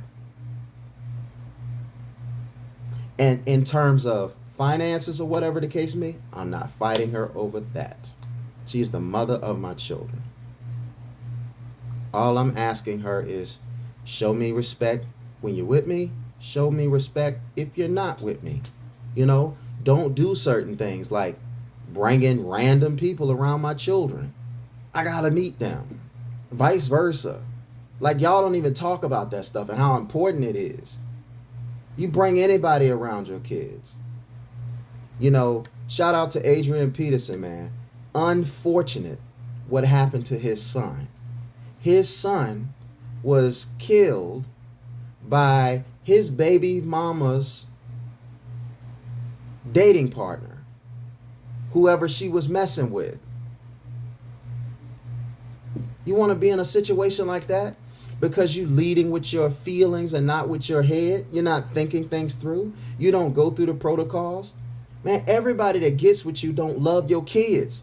And in terms of finances or whatever the case may be, I'm not fighting her over that. She's the mother of my children. All I'm asking her is show me respect when you're with me. Show me respect if you're not with me. Don't do certain things like bringing random people around my children. I gotta meet them. Vice versa. Like, y'all don't even talk about that stuff and how important it is. You bring anybody around your kids. You know, shout out to Adrian Peterson, man. Unfortunate what happened to his son. His son was killed by his baby mama's dating partner, whoever she was messing with. You want to be in a situation like that because you leading with your feelings and not with your head? You're not thinking things through. You don't go through the protocols. Man, everybody that gets with you don't love your kids.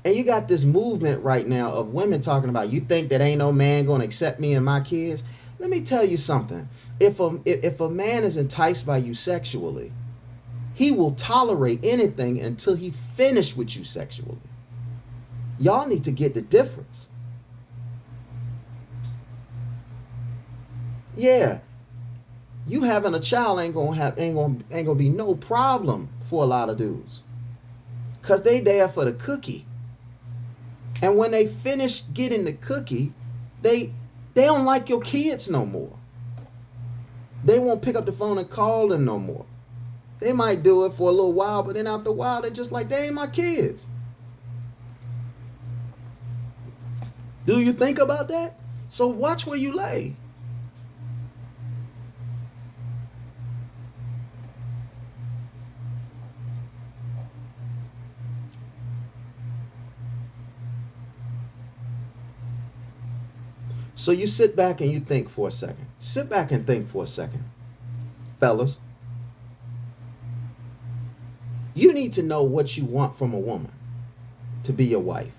And you got this movement right now of women talking about, you think that ain't no man going to accept me and my kids? Let me tell you something. If a man is enticed by you sexually, he will tolerate anything until he finished with you sexually. Y'all need to get the difference. Yeah, you having a child ain't gonna be no problem for a lot of dudes, cause they there for the cookie. And when they finish getting the cookie, they don't like your kids no more. They won't pick up the phone and call them no more. They might do it for a little while, but then after a while, they're just like, they ain't my kids. Do you think about that? So watch where you lay. So you sit back and you think for a second. Sit back and think for a second. Fellas, you need to know what you want from a woman to be your wife.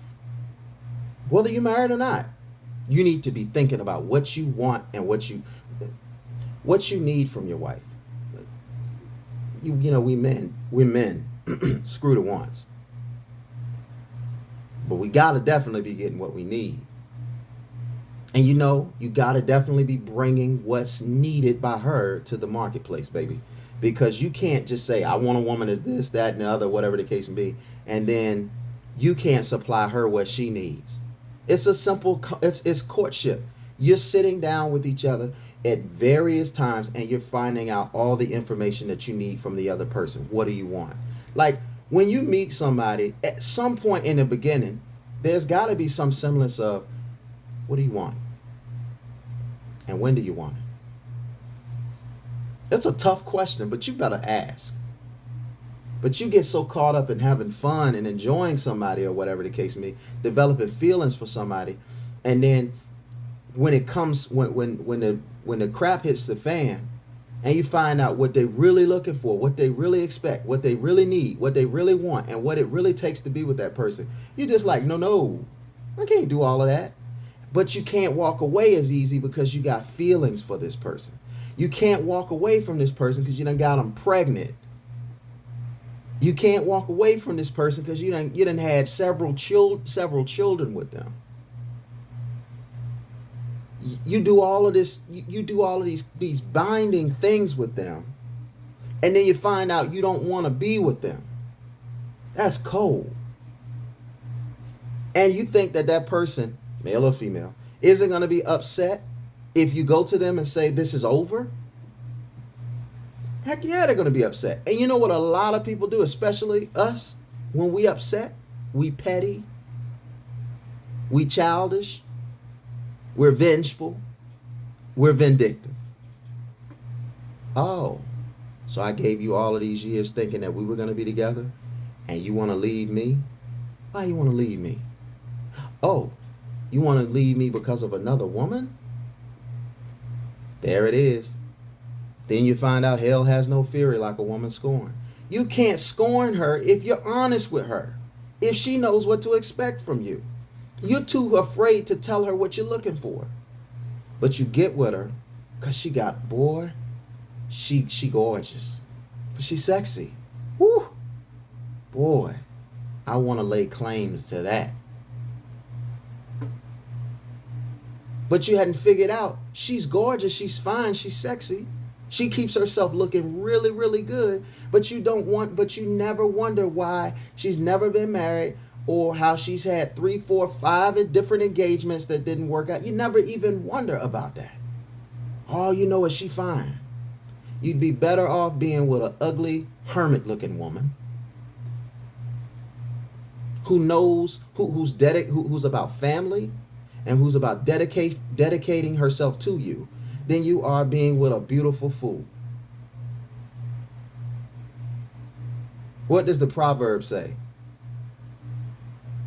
Whether you're married or not, you need to be thinking about what you want and what you need from your wife. You know, we're men. Screw the wants. But we gotta definitely be getting what we need. And you know, you gotta definitely be bringing what's needed by her to the marketplace, baby. Because you can't just say, I want a woman as this, that, and the other, whatever the case may be, and then you can't supply her what she needs. It's a simple, it's courtship. You're sitting down with each other at various times and you're finding out all the information that you need from the other person. What do you want? Like, when you meet somebody, at some point in the beginning, there's gotta be some semblance of, what do you want? And when do you want it? It's a tough question, but you better ask. But you get so caught up in having fun and enjoying somebody or whatever the case may be, developing feelings for somebody, and then when it comes when the crap hits the fan and you find out what they're really looking for, what they really expect, what they really need, what they really want, and what it really takes to be with that person, you're just like, no, I can't do all of that. But you can't walk away as easy because you got feelings for this person. You can't walk away from this person because you done got them pregnant. You can't walk away from this person because you done had several children with them. You do all of this. You do all of these binding things with them, and then you find out you don't want to be with them. That's cold. And you think that person, male or female, isn't going to be upset if you go to them and say this is over? Heck yeah, they're going to be upset. And you know what a lot of people do, especially us, when we upset, we petty, we childish, we're vengeful, we're vindictive. Oh, so I gave you all of these years thinking that we were going to be together and you want to leave me? Why you want to leave me? Oh, you want to leave me because of another woman? There it is. Then you find out hell has no fury like a woman scorned. You can't scorn her if you're honest with her, if she knows what to expect from you. You're too afraid to tell her what you're looking for. But you get with her because she got, boy, she gorgeous. She's sexy. Woo! Boy, I want to lay claims to that. But you hadn't figured out she's gorgeous, she's fine, she's sexy. She keeps herself looking really, really good, but you never wonder why she's never been married or how she's had 3, 4, 5 different engagements that didn't work out. You never even wonder about that. All you know is she fine. You'd be better off being with an ugly, hermit-looking woman who knows who's about family and who's about dedicating herself to you than you are being with a beautiful fool. What does the proverb say?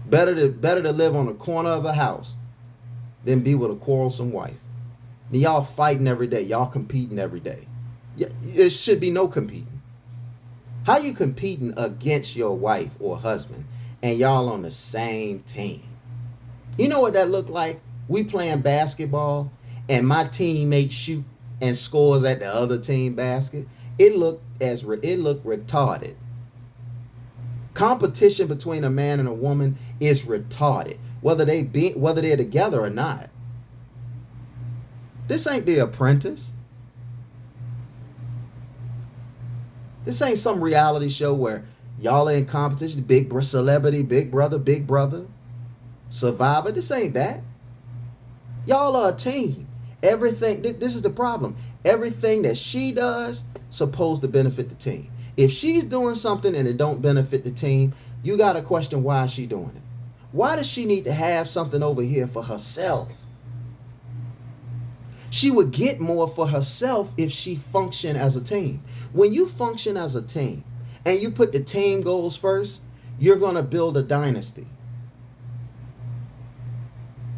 Better to live on the corner of a house than be with a quarrelsome wife. And y'all fighting every day. Y'all competing every day. It should be no competing. How you competing against your wife or husband and y'all on the same team? You know what that looked like? We playing basketball and my teammate shoot and scores at the other team basket. It looked retarded. Competition between a man and a woman is retarded, whether they're together or not. This ain't The Apprentice. This ain't some reality show where y'all are in competition. Big celebrity, Big Brother, Survivor. This ain't that. Y'all are a team. Everything. This is the problem. Everything that she does supposed to benefit the team. If she's doing something and it don't benefit the team, you got to question why she doing it. Why does she need to have something over here for herself? She would get more for herself if she functioned as a team. When you function as a team and you put the team goals first, you're going to build a dynasty.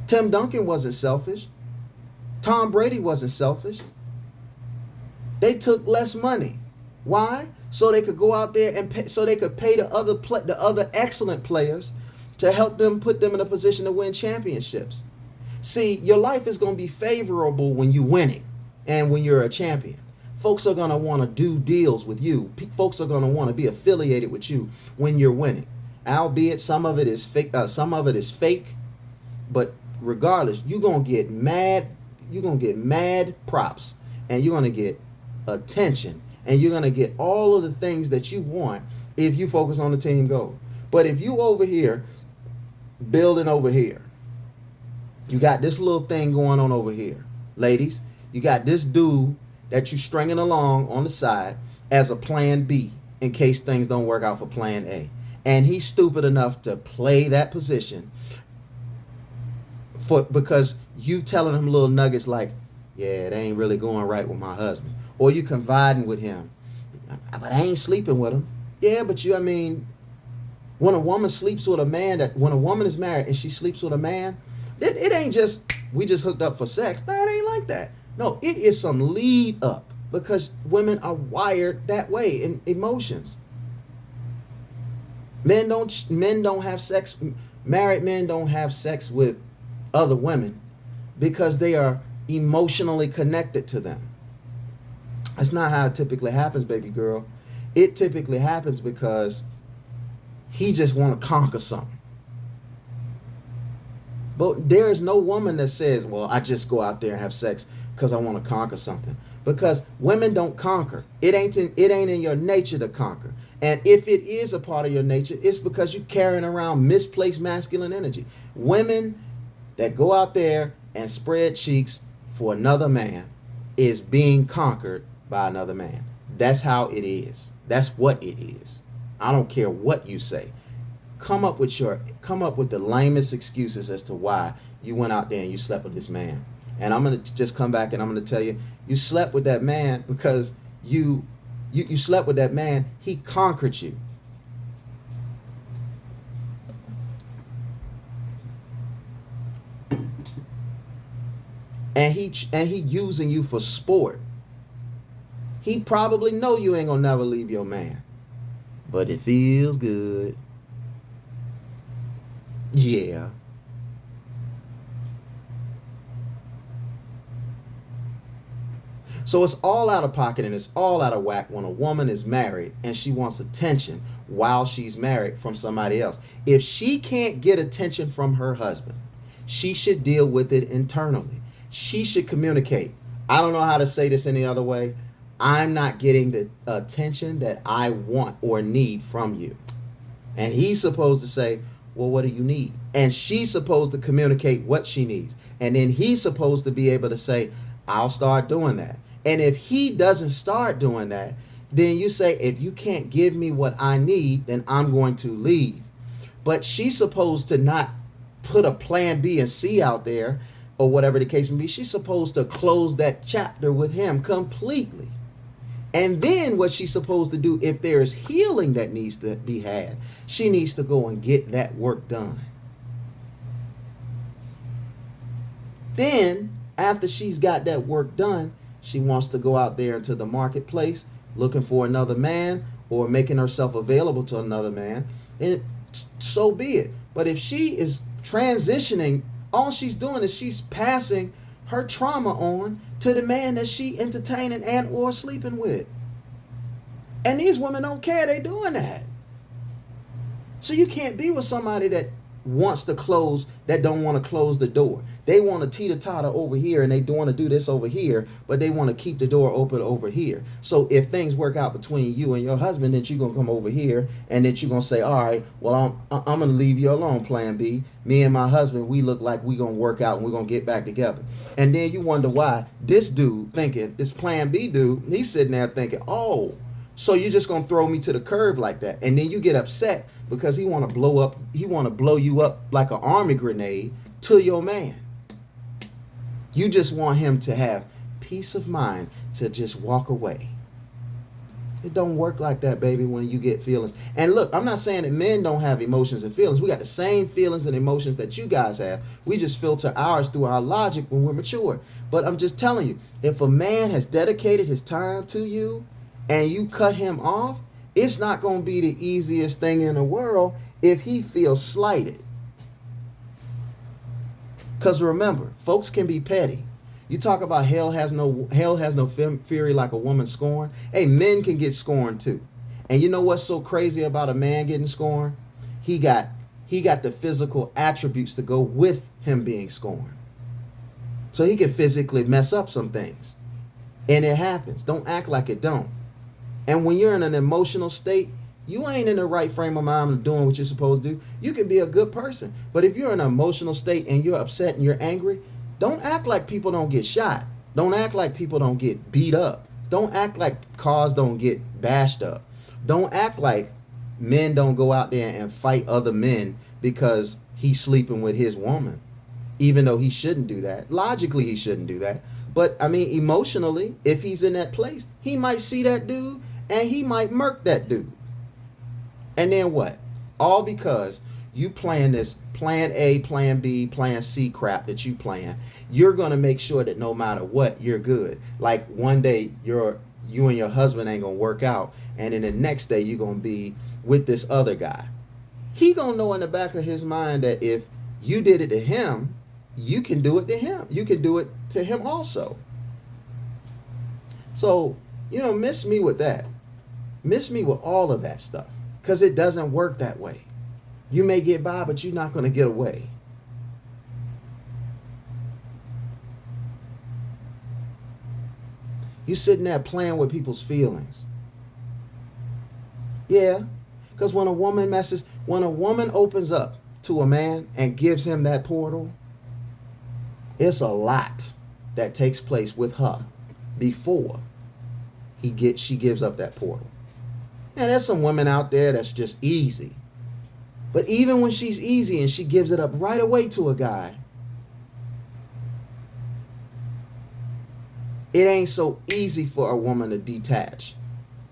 Tim Duncan wasn't selfish. Tom Brady wasn't selfish. They took less money. Why? So they could go out there and pay, so they could pay the other excellent players to help them put them in a position to win championships. See, your life is going to be favorable when you're winning and when you're a champion. Folks are going to want to do deals with you. Folks are going to want to be affiliated with you when you're winning. Albeit some of it is fake, but regardless, you're going to get mad props and you're going to get attention and you're going to get all of the things that you want if you focus on the team goal. But if you over here building over here, you got this little thing going on over here. Ladies, you got this dude that you stringing along on the side as a plan B in case things don't work out for plan A. And he's stupid enough to play that position because you telling him little nuggets like, yeah, it ain't really going right with my husband. Or you confiding with him. But I ain't sleeping with him. Yeah, but when a woman sleeps with a man, when a woman is married and she sleeps with a man, it ain't just, we just hooked up for sex. No, it ain't like that. No, it is some lead up because women are wired that way in emotions. Men don't have sex. Married men don't have sex with other women because they are emotionally connected to them. That's not how it typically happens, baby girl. It typically happens because he just want to conquer something. But there is no woman that says, well, I just go out there and have sex because I want to conquer something. Because women don't conquer. It ain't in your nature to conquer. And if it is a part of your nature, it's because you're carrying around misplaced masculine energy. Women that go out there and spread cheeks for another man is being conquered by another man. That's how it is. That's what it is. I don't care what you say. Come up with the lamest excuses as to why you went out there and you slept with this man. And I'm going to just come back and I'm going to tell you, you slept with that man because you slept with that man. He conquered you. And he using you for sport. He probably know you ain't gonna never leave your man. But it feels good. Yeah. So it's all out of pocket and it's all out of whack when a woman is married and she wants attention while she's married from somebody else. If she can't get attention from her husband, she should deal with it internally. She should communicate. I don't know how to say this any other way. I'm not getting the attention that I want or need from you. And he's supposed to say, well, what do you need? And she's supposed to communicate what she needs. And then he's supposed to be able to say, I'll start doing that. And if he doesn't start doing that, then you say, if you can't give me what I need, then I'm going to leave. But she's supposed to not put a plan B and C out there, or whatever the case may be. She's supposed to close that chapter with him completely. And then what she's supposed to do, if there is healing that needs to be had, she needs to go and get that work done. Then, after she's got that work done, she wants to go out there into the marketplace looking for another man or making herself available to another man. And so be it. But if she is transitioning, all she's doing is she's passing her trauma on to the man that she entertaining and or sleeping with. And these women don't care they doing that. So you can't be with somebody that wants to close, that don't want to close the door. They want to teeter-totter over here and they want to do this over here, but they want to keep the door open over here. So if things work out between you and your husband, then you're going to come over here and then you're going to say, all right, well, I'm going to leave you alone, plan B. Me and my husband, we look like we're going to work out and we're going to get back together. And then you wonder why this dude thinking, this plan B dude, he's sitting there thinking, oh, so you're just going to throw me to the curb like that. And then you get upset because he want to blow you up like an army grenade to your man. You just want him to have peace of mind to just walk away. It don't work like that, baby, when you get feelings. And look, I'm not saying that men don't have emotions and feelings. We got the same feelings and emotions that you guys have. We just filter ours through our logic when we're mature. But I'm just telling you, if a man has dedicated his time to you and you cut him off, it's not going to be the easiest thing in the world if he feels slighted. Because remember, folks can be petty. You talk about hell has no fury like a woman scorned. Hey, men can get scorned too. And you know what's so crazy about a man getting scorned? He got the physical attributes to go with him being scorned. So he can physically mess up some things. And it happens. Don't act like it don't. And when you're in an emotional state, you ain't in the right frame of mind doing what you're supposed to do. You can be a good person. But if you're in an emotional state and you're upset and you're angry, don't act like people don't get shot. Don't act like people don't get beat up. Don't act like cars don't get bashed up. Don't act like men don't go out there and fight other men because he's sleeping with his woman, even though he shouldn't do that. Logically, he shouldn't do that. But, I mean, emotionally, if he's in that place, he might see that dude and he might murk that dude. And then what? All because you playing this plan A, plan B, plan C crap that you playing. You're going to make sure that no matter what, you're good. Like one day you and your husband ain't going to work out. And then the next day you're going to be with this other guy. He going to know in the back of his mind that if you did it to him, you can do it to him. You can do it to him also. So, miss me with that. Miss me with all of that stuff. Because it doesn't work that way. You may get by, but you're not going to get away. You're sitting there playing with people's feelings. Yeah, because when a woman opens up to a man and gives him that portal, it's a lot that takes place with her before she gives up that portal. Now, there's some women out there that's just easy. But even when she's easy and she gives it up right away to a guy, it ain't so easy for a woman to detach.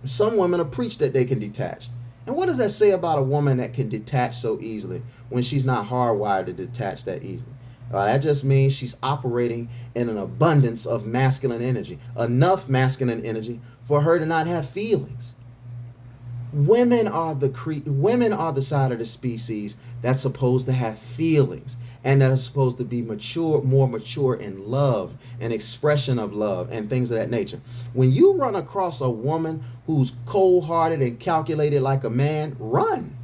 Some women will preach that they can detach. And what does that say about a woman that can detach so easily when she's not hardwired to detach that easily? That just means she's operating in an abundance of masculine energy. Enough masculine energy for her to not have feelings. Women are the side of the species that's supposed to have feelings and that are supposed to be more mature in love and expression of love and things of that nature. When you run across a woman who's cold-hearted and calculated like a man, run.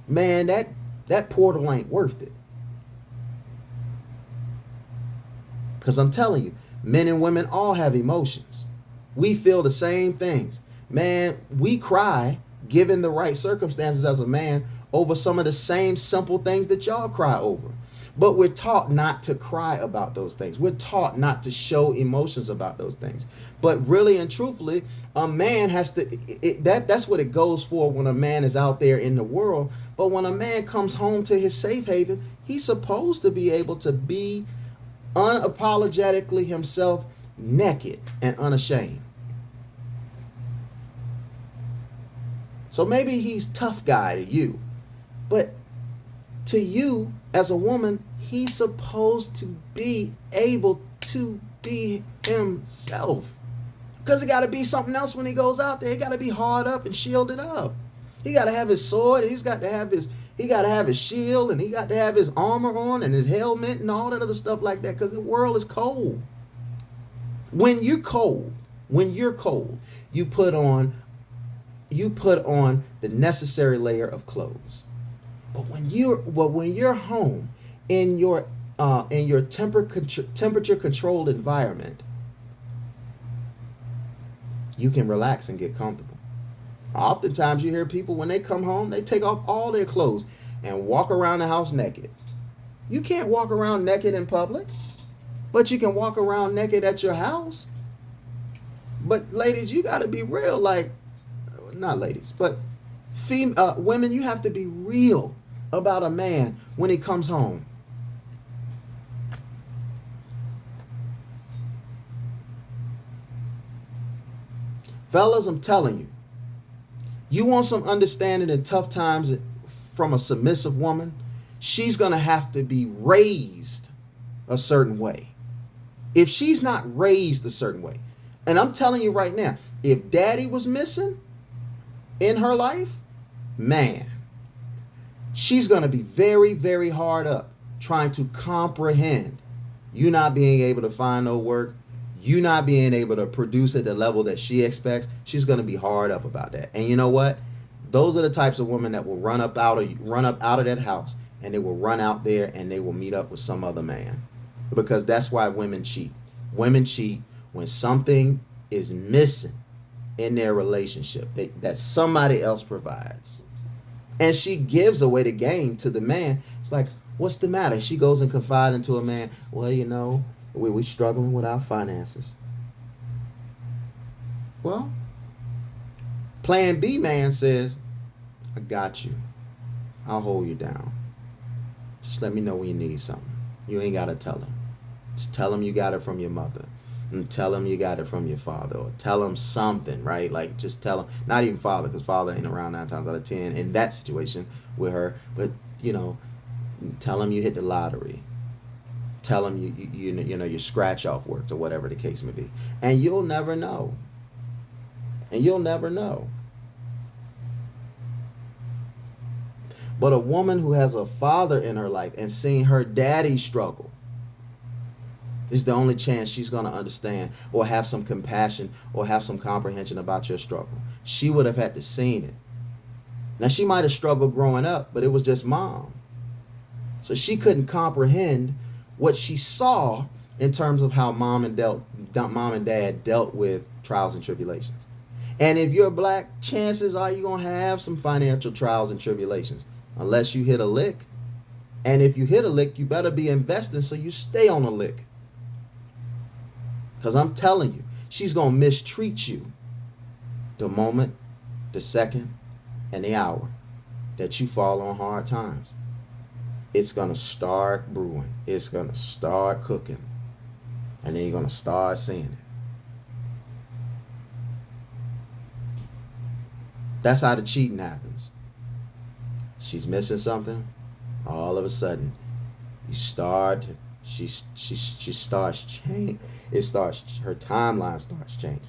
Man, that portal ain't worth it. Because I'm telling you, men and women all have emotions. We feel the same things. Man, we cry, given the right circumstances as a man, over some of the same simple things that y'all cry over. But we're taught not to cry about those things. We're taught not to show emotions about those things. But really and truthfully, a man has to, that's what it goes for when a man is out there in the world. But when a man comes home to his safe haven, he's supposed to be able to be unapologetically himself, naked and unashamed. So maybe he's tough guy to you, but to you as a woman, he's supposed to be able to be himself. Because it got to be something else when he goes out there. He got to be hard up and shielded up. He got to have his sword, and he got to have his shield, and he got to have his armor on and his helmet and all that other stuff like that, because the world is cold. When you're cold, you put on the necessary layer of clothes. But when you're home in your temperature controlled environment, you can relax and get comfortable. Oftentimes you hear people, when they come home, they take off all their clothes and walk around the house naked. You can't walk around naked in public, but you can walk around naked at your house. But ladies, you got to be real. Like, not ladies, but women, you have to be real about a man when he comes home. Fellas, I'm telling you, you want some understanding in tough times from a submissive woman, she's going to have to be raised a certain way. If she's not raised a certain way, and I'm telling you right now, if daddy was missing in her life, man, she's going to be very, very hard up trying to comprehend you not being able to find no work, you not being able to produce at the level that she expects. She's going to be hard up about that. And you know what? Those are the types of women that will run up out of that house, and they will run out there and they will meet up with some other man. Because that's why women cheat. Women cheat when something is missing in their relationship that somebody else provides. And she gives away the game to the man. It's like, what's the matter? She goes and confides into a man. Well, you know, we're struggling with our finances. Well, plan B man says, I got you. I'll hold you down. Just let me know when you need something. You ain't got to tell him. Just tell him you got it from your mother. And tell him you got it from your father. Or tell him something, right? Like, just tell him. Not even father, because father ain't around 9 times out of 10 in that situation with her. But, you know, tell him you hit the lottery. Tell him you know your scratch off worked, or whatever the case may be. And you'll never know. And you'll never know. But a woman who has a father in her life and seen her daddy struggle is the only chance she's going to understand or have some compassion or have some comprehension about your struggle. She would have had to seen it. Now, she might have struggled growing up, but it was just mom. So she couldn't comprehend what she saw in terms of how mom and dad dealt with trials and tribulations. And if you're black, chances are you're going to have some financial trials and tribulations, unless you hit a lick. And if you hit a lick, you better be investing so you stay on a lick. Because I'm telling you, she's going to mistreat you the moment, the second, and the hour that you fall on hard times. It's going to start brewing. It's going to start cooking. And then you're going to start seeing it. That's how the cheating happens. She's missing something. All of a sudden, she starts changing. Her timeline starts changing.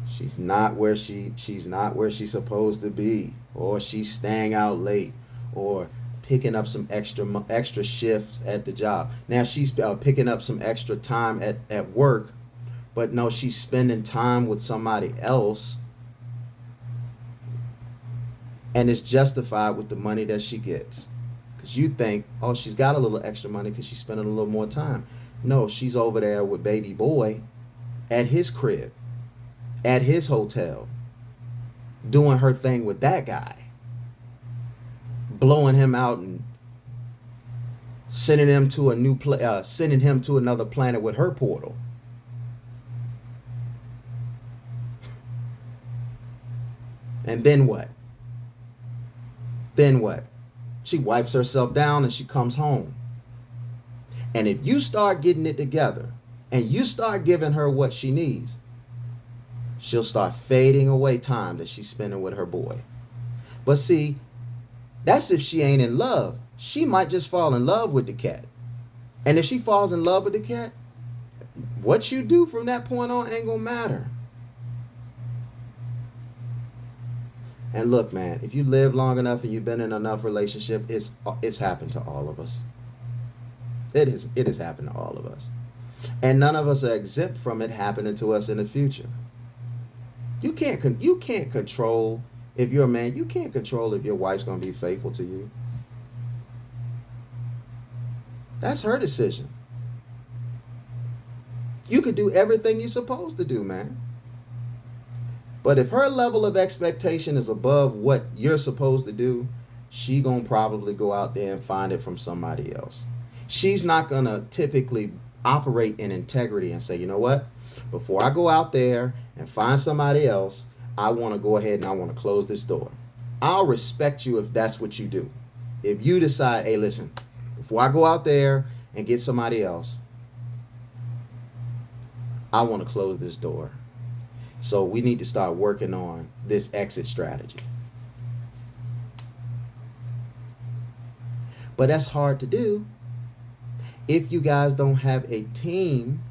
She's not where she's supposed to be, or she's staying out late, or picking up some extra shifts at the job. Now she's picking up some extra time at work, but no, she's spending time with somebody else, and it's justified with the money that she gets. Because you think, oh, she's got a little extra money because she's spending a little more time. No, she's over there with baby boy at his crib. at his hotel, doing her thing with that guy, blowing him out and sending him to sending him to another planet with her portal. And then what? Then what? She wipes herself down and she comes home. And if you start getting it together and you start giving her what she needs, she'll start fading away time that she's spending with her boy. But see, that's if she ain't in love. She might just fall in love with the cat. And if she falls in love with the cat, what you do from that point on ain't gonna matter. And look, man, if you live long enough and you've been in enough relationship, it's happened to all of us. It has happened to all of us. And none of us are exempt from it happening to us in the future. You can't control, if you're a man, you can't control if your wife's going to be faithful to you. That's her decision. You could do everything you're supposed to do, man. But if her level of expectation is above what you're supposed to do, she gonna probably go out there and find it from somebody else. She's not gonna typically operate in integrity and say, you know what? Before I go out there and find somebody else, I want to go ahead and I want to close this door. I'll respect you if that's what you do. If you decide, hey, listen, before I go out there and get somebody else, I want to close this door. So we need to start working on this exit strategy. But that's hard to do if you guys don't have a team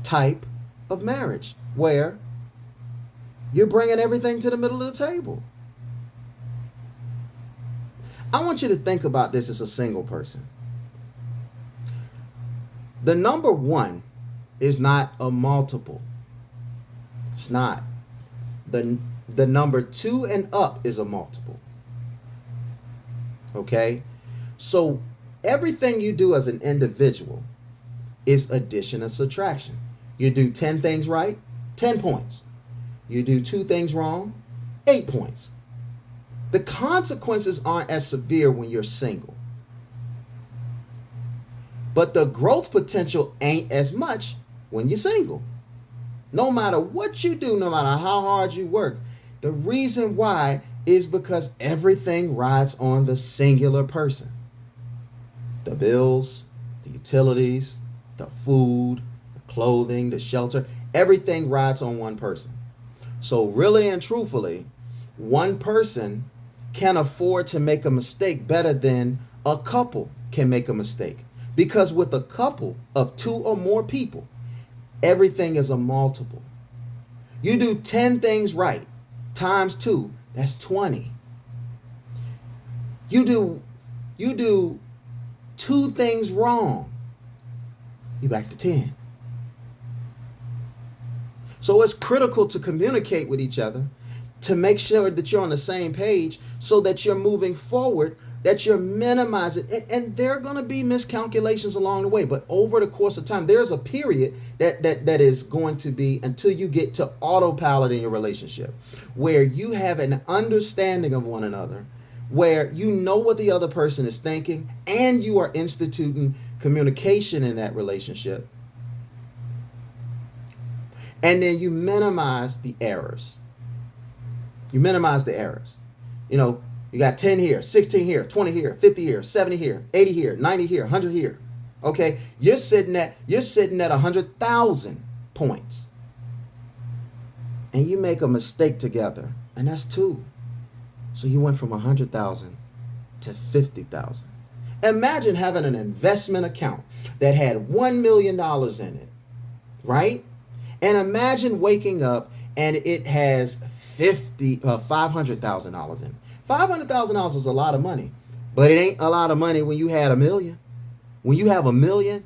type of marriage where you're bringing everything to the middle of the table. I want you to think about this as a single person. The number one is not a multiple. It's not. The number 2 and up is a multiple. Okay? So everything you do as an individual is addition and subtraction. You do 10 things right, 10 points. You do 2 things wrong, 8 points. The consequences aren't as severe when you're single. But the growth potential ain't as much when you're single. No matter what you do, no matter how hard you work, the reason why is because everything rides on the singular person. The bills, the utilities, the food, the clothing, the shelter, everything rides on one person. So really and truthfully, one person can afford to make a mistake better than a couple can make a mistake. Because with a couple of 2 or more people, everything is a multiple. You do 10 things right times 2, that's 20. You do 2 things wrong, you back to 10. So it's critical to communicate with each other, to make sure that you're on the same page so that you're moving forward, that you're minimizing. And there are going to be miscalculations along the way. But over the course of time, there's a period that is going to be until you get to autopilot in your relationship, where you have an understanding of one another, where you know what the other person is thinking, and you are instituting communication in that relationship. And then you minimize the errors. You minimize the errors. You know, you got 10 here, 16 here, 20 here, 50 here, 70 here, 80 here, 90 here, 100 here. Okay? You're sitting at 100,000 points. And you make a mistake together, and that's 2. So you went from 100,000 to 50,000. Imagine having an investment account that had $1 million in it, right? And imagine waking up and it has $500,000 in it. $500,000 is a lot of money, but it ain't a lot of money when you had $1 million. When you have $1 million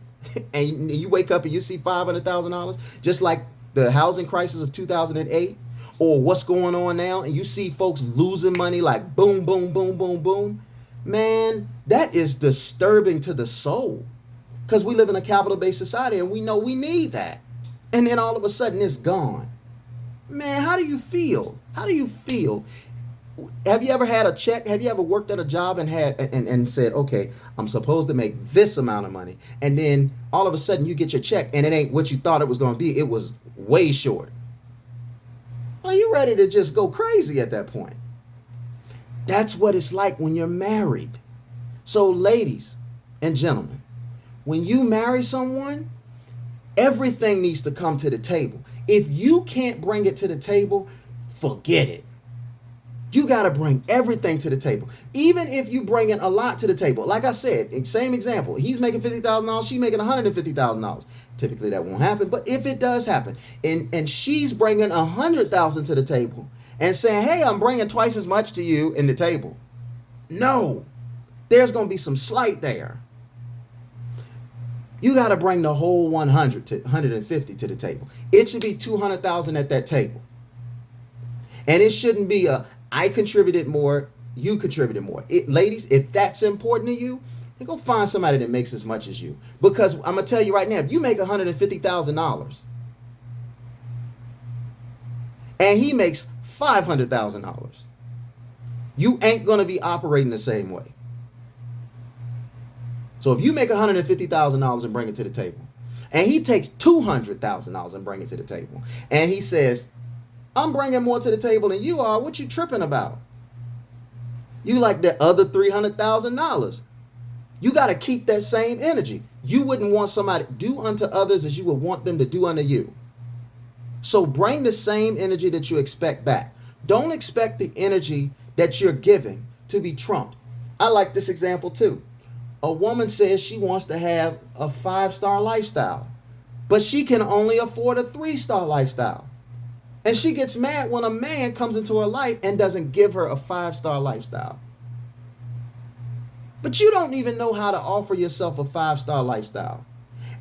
and you wake up and you see $500,000, just like the housing crisis of 2008, or what's going on now, and you see folks losing money like boom, boom, boom, boom, boom, man, that is disturbing to the soul, because we live in a capital-based society and we know we need that. And then all of a sudden it's gone. Man, how do you feel? How do you feel? Have you ever had a check? Have you ever worked at a job and had and said, okay, I'm supposed to make this amount of money, and then all of a sudden you get your check and it ain't what you thought it was going to be. It was way short. Well, you ready to just go crazy at that point. That's what it's like when you're married. So, ladies and gentlemen, when you marry someone, everything needs to come to the table. If you can't bring it to the table, forget it. You got to bring everything to the table. Even if you bring in a lot to the table. Like I said, same example. He's making $50,000. She's making $150,000. Typically that won't happen. But if it does happen, and she's bringing $100,000 to the table and saying, hey, I'm bringing twice as much to you in the table. No, there's going to be some slight there. You got to bring the whole 100 to 150 to the table. It should be 200,000 at that table. And it shouldn't be I contributed more, you contributed more. Ladies, if that's important to you, then go find somebody that makes as much as you. Because I'm going to tell you right now, if you make $150,000 and he makes $500,000, you ain't going to be operating the same way. So if you make $150,000 and bring it to the table, and he takes $200,000 and bring it to the table, and he says, I'm bringing more to the table than you are, what you tripping about? You like the other $300,000. You got to keep that same energy. You wouldn't want somebody to do unto others as you would want them to do unto you. So bring the same energy that you expect back. Don't expect the energy that you're giving to be trumped. I like this example too. A woman says she wants to have a 5-star lifestyle, but she can only afford a 3-star lifestyle. And she gets mad when a man comes into her life and doesn't give her a 5-star lifestyle. But you don't even know how to offer yourself a 5-star lifestyle.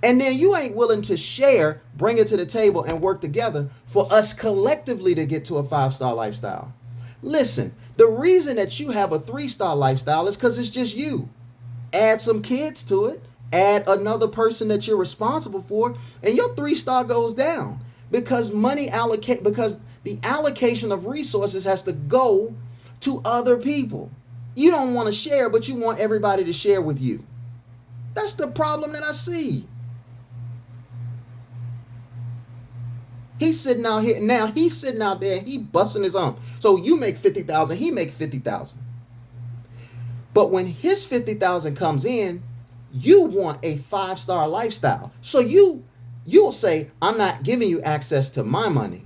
And then you ain't willing to share, bring it to the table, and work together for us collectively to get to a 5-star lifestyle. Listen, the reason that you have a 3-star lifestyle is because it's just you. Add some kids to it, add another person that you're responsible for, and your 3-star goes down. Because because the allocation of resources has to go to other people. You don't want to share, but you want everybody to share with you. That's the problem that I see. He's sitting out here now. He's sitting out there. He busting his own. So you make 50,000. He make 50,000. But when his 50,000 comes in, you want a 5-star lifestyle. So you'll say, I'm not giving you access to my money.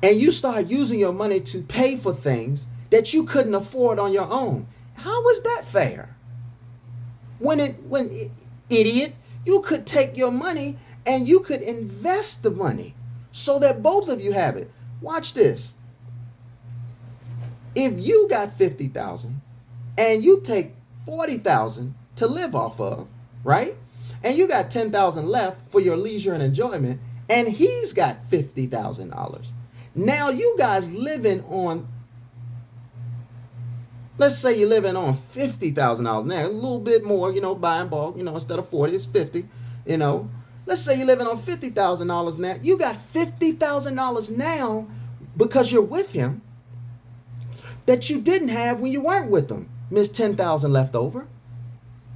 And you start using your money to pay for things that you couldn't afford on your own. How is that fair? Idiot, you could take your money and you could invest the money so that both of you have it. Watch this. If you got 50,000 and you take 40,000 to live off of, right? And you got 10,000 left for your leisure and enjoyment, and he's got $50,000. Now you guys living on, let's say you're living on $50,000 now, a little bit more, buying bulk, instead of 40, it's 50, Let's say you're living on $50,000 now. You got $50,000 now because you're with him that you didn't have when you weren't with him. Miss 10,000 left over.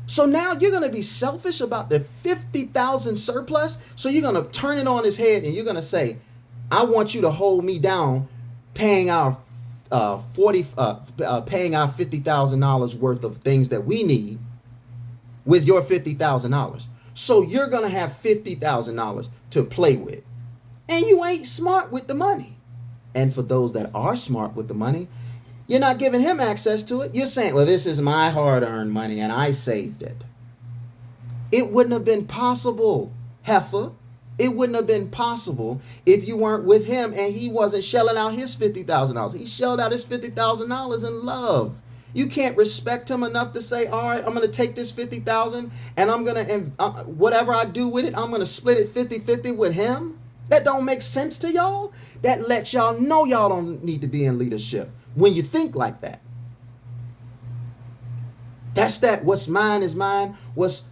So now you're going to be selfish about the 50,000 surplus. So you're going to turn it on his head and you're going to say, I want you to hold me down paying our $50,000 worth of things that we need with your $50,000. So you're going to have $50,000 to play with. And you ain't smart with the money. And for those that are smart with the money, you're not giving him access to it. You're saying, well, this is my hard-earned money and I saved it. It wouldn't have been possible, heifer. It wouldn't have been possible if you weren't with him and he wasn't shelling out his $50,000. He shelled out his $50,000 in love. You can't respect him enough to say, all right, I'm going to take this $50,000 and I'm going to, whatever I do with it, I'm going to split it 50-50 with him. That don't make sense to y'all. That lets y'all know y'all don't need to be in leadership when you think like that. That's that what's mine is mine, what's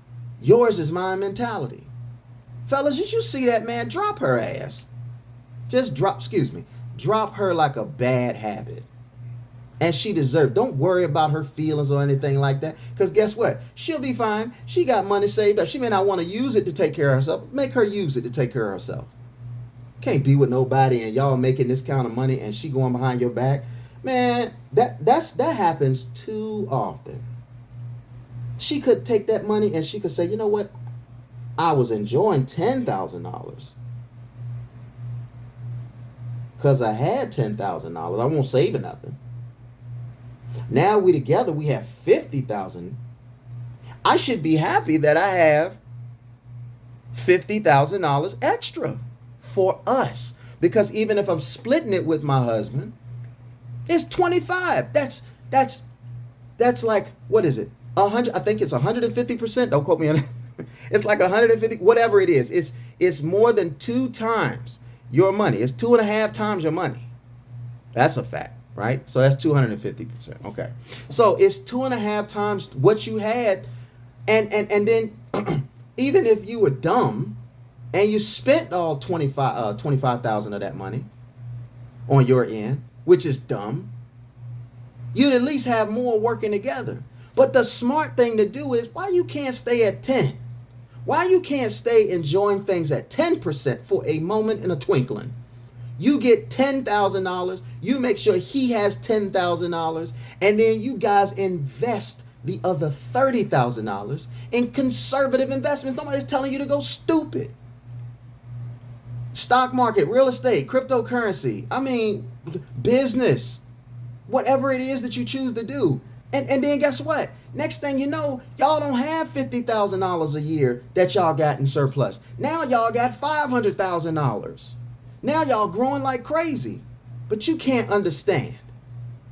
yours is mine mentality. Fellas, did you see that, man? Drop her ass. Just drop her like a bad habit. And she deserves. Don't worry about her feelings or anything like that. Because guess what? She'll be fine. She got money saved up. She may not want to use it to take care of herself. Make her use it to take care of herself. Can't be with nobody and y'all making this kind of money and she going behind your back. Man, that happens too often. She could take that money and she could say, you know what? I was enjoying $10,000 because I had $10,000. I won't save nothing. Now we together, we have $50,000. I should be happy that I have $50,000 extra for us, because even if I'm splitting it with my husband, it's 25. That's like, what is it? 100. I think it's 150%. Don't quote me on it. It's like 150, whatever it is. It's more than 2 times your money. It's 2.5 times your money. That's a fact. Right? So that's 250%. Okay. So it's 2.5 times what you had. And then even if you were dumb and you spent all 25,000 of that money on your end, which is dumb, you'd at least have more working together. But the smart thing to do is, why you can't stay at 10? Why you can't stay enjoying things at 10% for a moment in a twinkling? You get $10,000. You make sure he has $10,000. And then you guys invest the other $30,000 in conservative investments. Nobody's telling you to go stupid. Stock market, real estate, cryptocurrency. I mean, business. Whatever it is that you choose to do. And then guess what? Next thing you know, y'all don't have $50,000 a year that y'all got in surplus. Now y'all got $500,000. Now y'all growing like crazy, but you can't understand.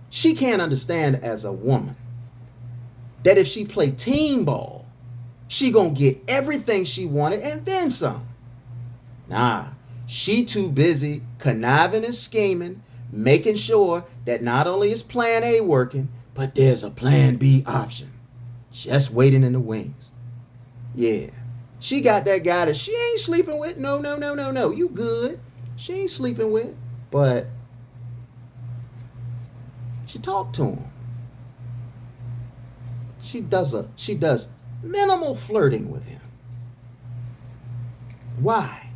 She can't understand as a woman that if she play team ball, she gonna get everything she wanted and then some. Nah, she too busy conniving and scheming, making sure that not only is plan A working, but there's a plan B option just waiting in the wings. Yeah, she got that guy that she ain't sleeping with. No, you good. She ain't sleeping with, but she talked to him. She does minimal flirting with him. Why?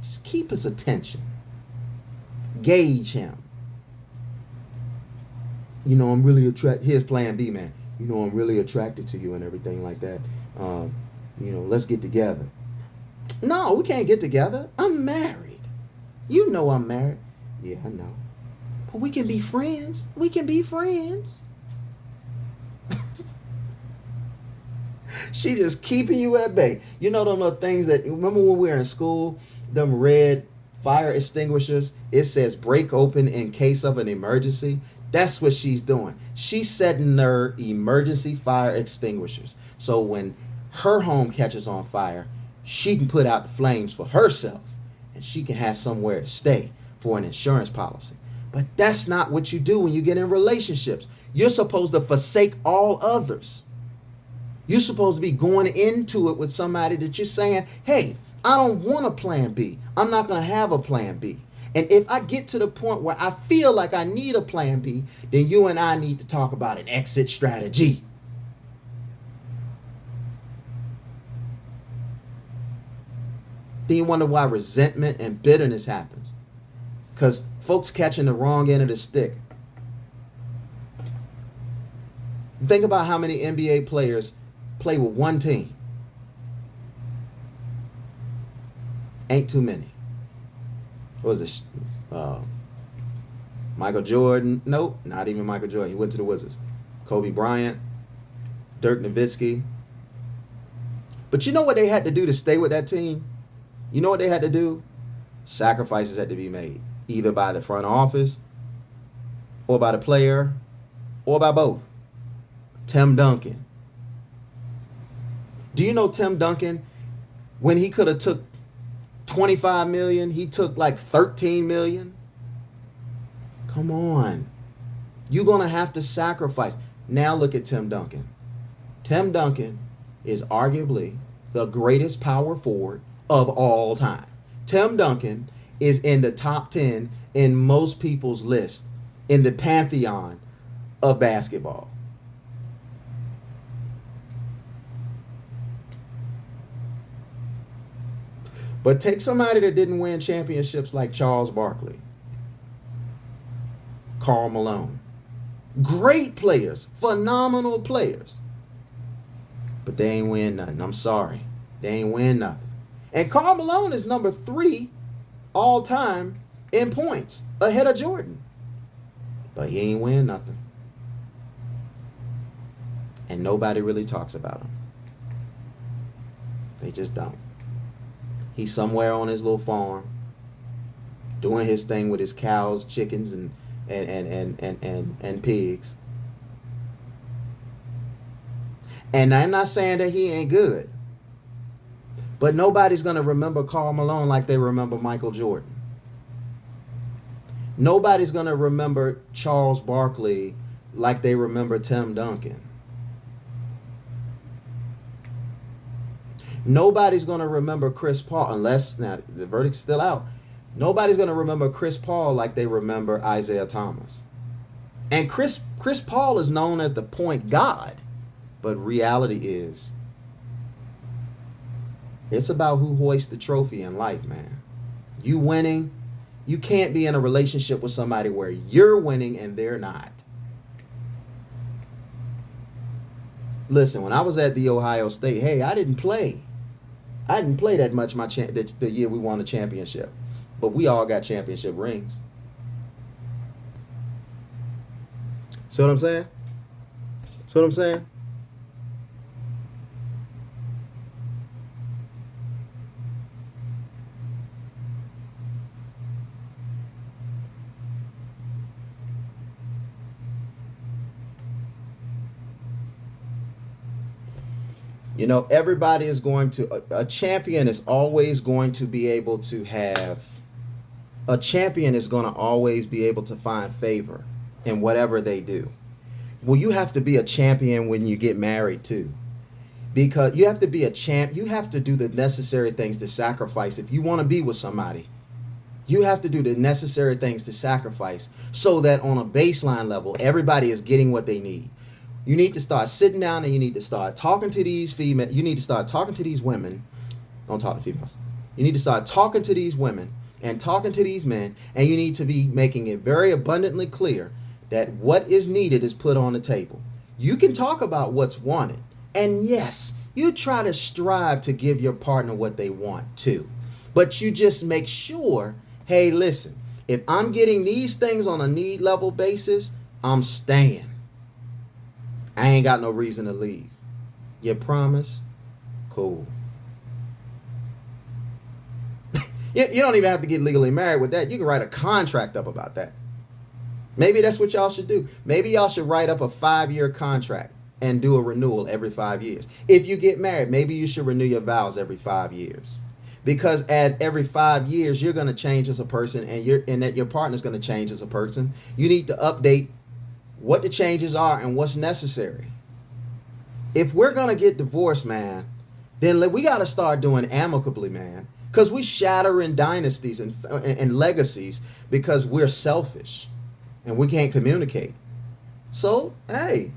Just keep his attention. Gauge him. You know, I'm really attracted. Here's plan B, man. You know, I'm really attracted to you and everything like that. You know, let's get together. No, we can't get together. I'm married. You know I'm married. Yeah, I know. But we can be friends. We can be friends. She just keeping you at bay. You know them little things that, remember when we were in school, them red fire extinguishers, it says break open in case of an emergency. That's what she's doing. She's setting her emergency fire extinguishers. So when her home catches on fire, she can put out the flames for herself. And she can have somewhere to stay for an insurance policy. But that's not what you do when you get in relationships. You're supposed to forsake all others. You're supposed to be going into it with somebody that you're saying, hey, I don't want a plan B. I'm not going to have a plan B. And if I get to the point where I feel like I need a plan B, then you and I need to talk about an exit strategy. Then you wonder why resentment and bitterness happens. Because folks catching the wrong end of the stick. Think about how many NBA players play with one team. Ain't too many. What was it? Michael Jordan? Nope, not even Michael Jordan. He went to the Wizards. Kobe Bryant, Dirk Nowitzki. But you know what they had to do to stay with that team? You know what they had to do? Sacrifices had to be made, either by the front office, or by the player, or by both. Tim Duncan. Do you know Tim Duncan, when he could have took $25 million, he took like $13 million? Come on. You're going to have to sacrifice. Now look at Tim Duncan. Tim Duncan is arguably the greatest power forward of all time. Tim Duncan is in the top 10 in most people's list in the pantheon of basketball. But take somebody that didn't win championships like Charles Barkley, Karl Malone. Great players, phenomenal players. But they ain't win nothing. I'm sorry. They ain't win nothing. And Karl Malone is number 3 all time in points, ahead of Jordan. But he ain't win nothing. And nobody really talks about him. They just don't. He's somewhere on his little farm, doing his thing with his cows, chickens, and pigs. And I'm not saying that he ain't good. But nobody's going to remember Karl Malone like they remember Michael Jordan. Nobody's going to remember Charles Barkley like they remember Tim Duncan. Nobody's going to remember Chris Paul, unless, now, the verdict's still out. Nobody's going to remember Chris Paul like they remember Isaiah Thomas. And Chris Paul is known as the point god. But reality is, it's about who hoists the trophy in life, man. You winning, you can't be in a relationship with somebody where you're winning and they're not. Listen, when I was at the Ohio State, hey, I didn't play that much the year we won the championship. But we all got championship rings. See what I'm saying? See what I'm saying? You know, everybody is going to, a champion is always going to be able to have, a champion is going to always be able to find favor in whatever they do. Well, you have to be a champion when you get married too. Because you have to be a champ, you have to do the necessary things to sacrifice. If you want to be with somebody, you have to do the necessary things to sacrifice so that on a baseline level, everybody is getting what they need. You need to start sitting down and you need to start talking to these females. You need to start talking to these women. Don't talk to females. You need to start talking to these women and talking to these men. And you need to be making it very abundantly clear that what is needed is put on the table. You can talk about what's wanted. And yes, you try to strive to give your partner what they want too. But you just make sure, hey, listen, if I'm getting these things on a need level basis, I'm staying. I ain't got no reason to leave. You promise? Cool. You don't even have to get legally married with that. You can write a contract up about that. Maybe that's what y'all should do. Maybe y'all should write up a 5-year contract and do a renewal every 5 years. If you get married, maybe you should renew your vows every 5 years. Because at every 5 years, you're going to change as a person and that your partner's going to change as a person. You need to update what the changes are and what's necessary. If we're going to get divorced, man, then we got to start doing amicably, man. Because we shattering dynasties and legacies because we're selfish and we can't communicate. So, hey,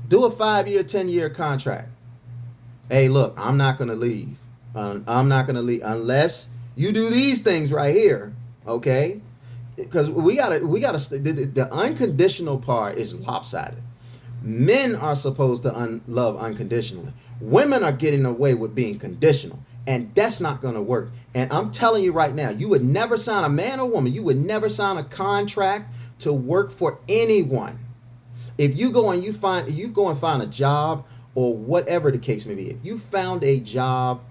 do a 5-year, 10-year contract. Hey, look, I'm not going to leave. I'm not going to leave unless you do these things right here, okay? Because we gotta the unconditional part is lopsided. Men are supposed to love unconditionally. Women are getting away with being conditional, and that's not going to work. And I'm telling you right now, you would never sign, a man or woman, you would never sign a contract to work for anyone. If you go and find a job or whatever the case may be, if you found a job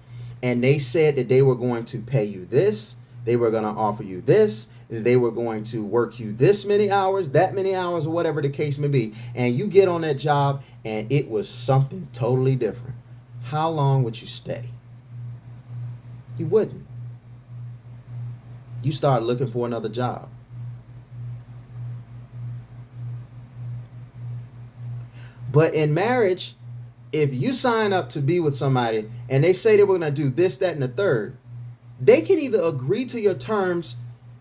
and they said that they were going to pay you this, they were going to offer you this, they were going to work you this many hours, that many hours, or whatever the case may be, and you get on that job and it was something totally different, how long would you stay? You wouldn't. You start looking for another job. But in marriage, if you sign up to be with somebody and they say they were going to do this, that, and the third, They can either agree to your terms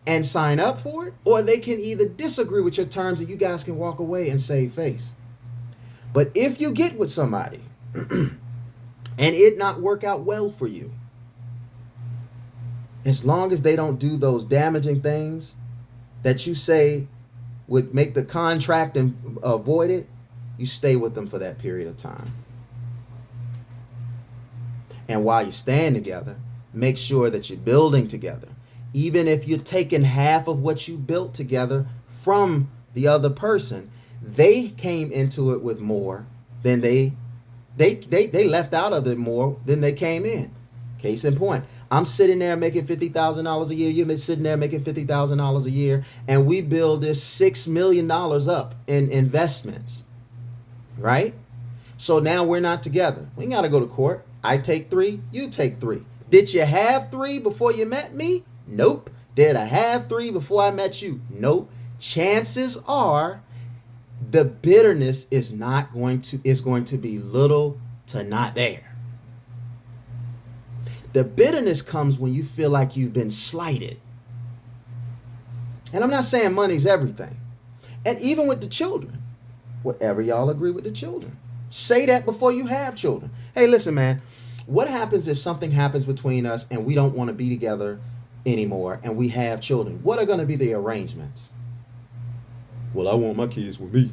and sign up for it, or they can either disagree with your terms and you guys can walk away and save face. But if you get with somebody and it not work out well for you, as long as they don't do those damaging things that you say would make the contract and avoid it, you stay with them for that period of time. And while you're staying together, make sure that you're building together. Even if you're taking half of what you built together from the other person, they came into it with more than they left out of it more than they came in. Case in point, I'm sitting there making $50,000 a year. You're sitting there making $50,000 a year, and we build this $6 million up in investments, right? So now we're not together. We got to go to court. I take 3, you take 3. Did you have 3 before you met me? Nope. Did I have 3 before I met you? Nope. Chances are the bitterness is going to be little to not there. The bitterness comes when you feel like you've been slighted. And I'm not saying money's everything. And even with the children, whatever y'all agree with the children, say that before you have children. Hey, listen, man, what happens if something happens between us and we don't want to be together anymore and we have children? What are going to be the arrangements? Well, I want my kids with me.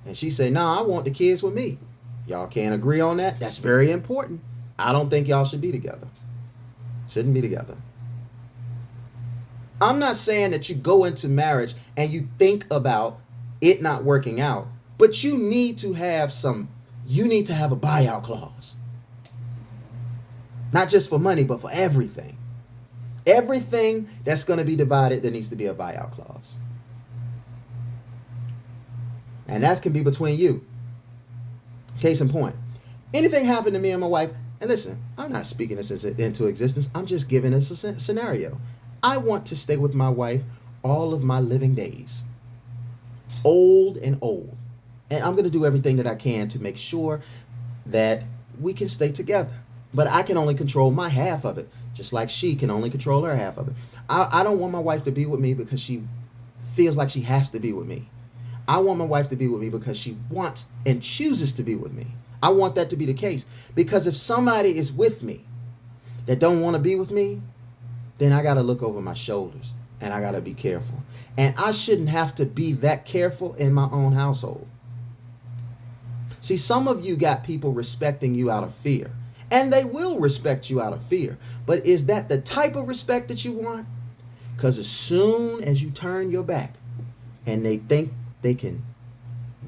And she said, no, I want the kids with me. Y'all can't agree on that? That's very important. I don't think y'all should be together. Shouldn't be together. I'm not saying that you go into marriage and you think about it not working out, but you need to have a buyout clause. Not just for money, but for everything. Everything that's going to be divided, there needs to be a buyout clause. And that can be between you. Case in point. Anything happened to me and my wife, and listen, I'm not speaking this into existence. I'm just giving us a scenario. I want to stay with my wife all of my living days. Old and old. And I'm going to do everything that I can to make sure that we can stay together. But I can only control my half of it, just like she can only control her half of it. I don't want my wife to be with me because she feels like she has to be with me. I want my wife to be with me because she wants and chooses to be with me. I want that to be the case. Because if somebody is with me that don't want to be with me, then I got to look over my shoulders and I got to be careful. And I shouldn't have to be that careful in my own household. See, some of you got people respecting you out of fear. And they will respect you out of fear. But is that the type of respect that you want? Because as soon as you turn your back and they think they can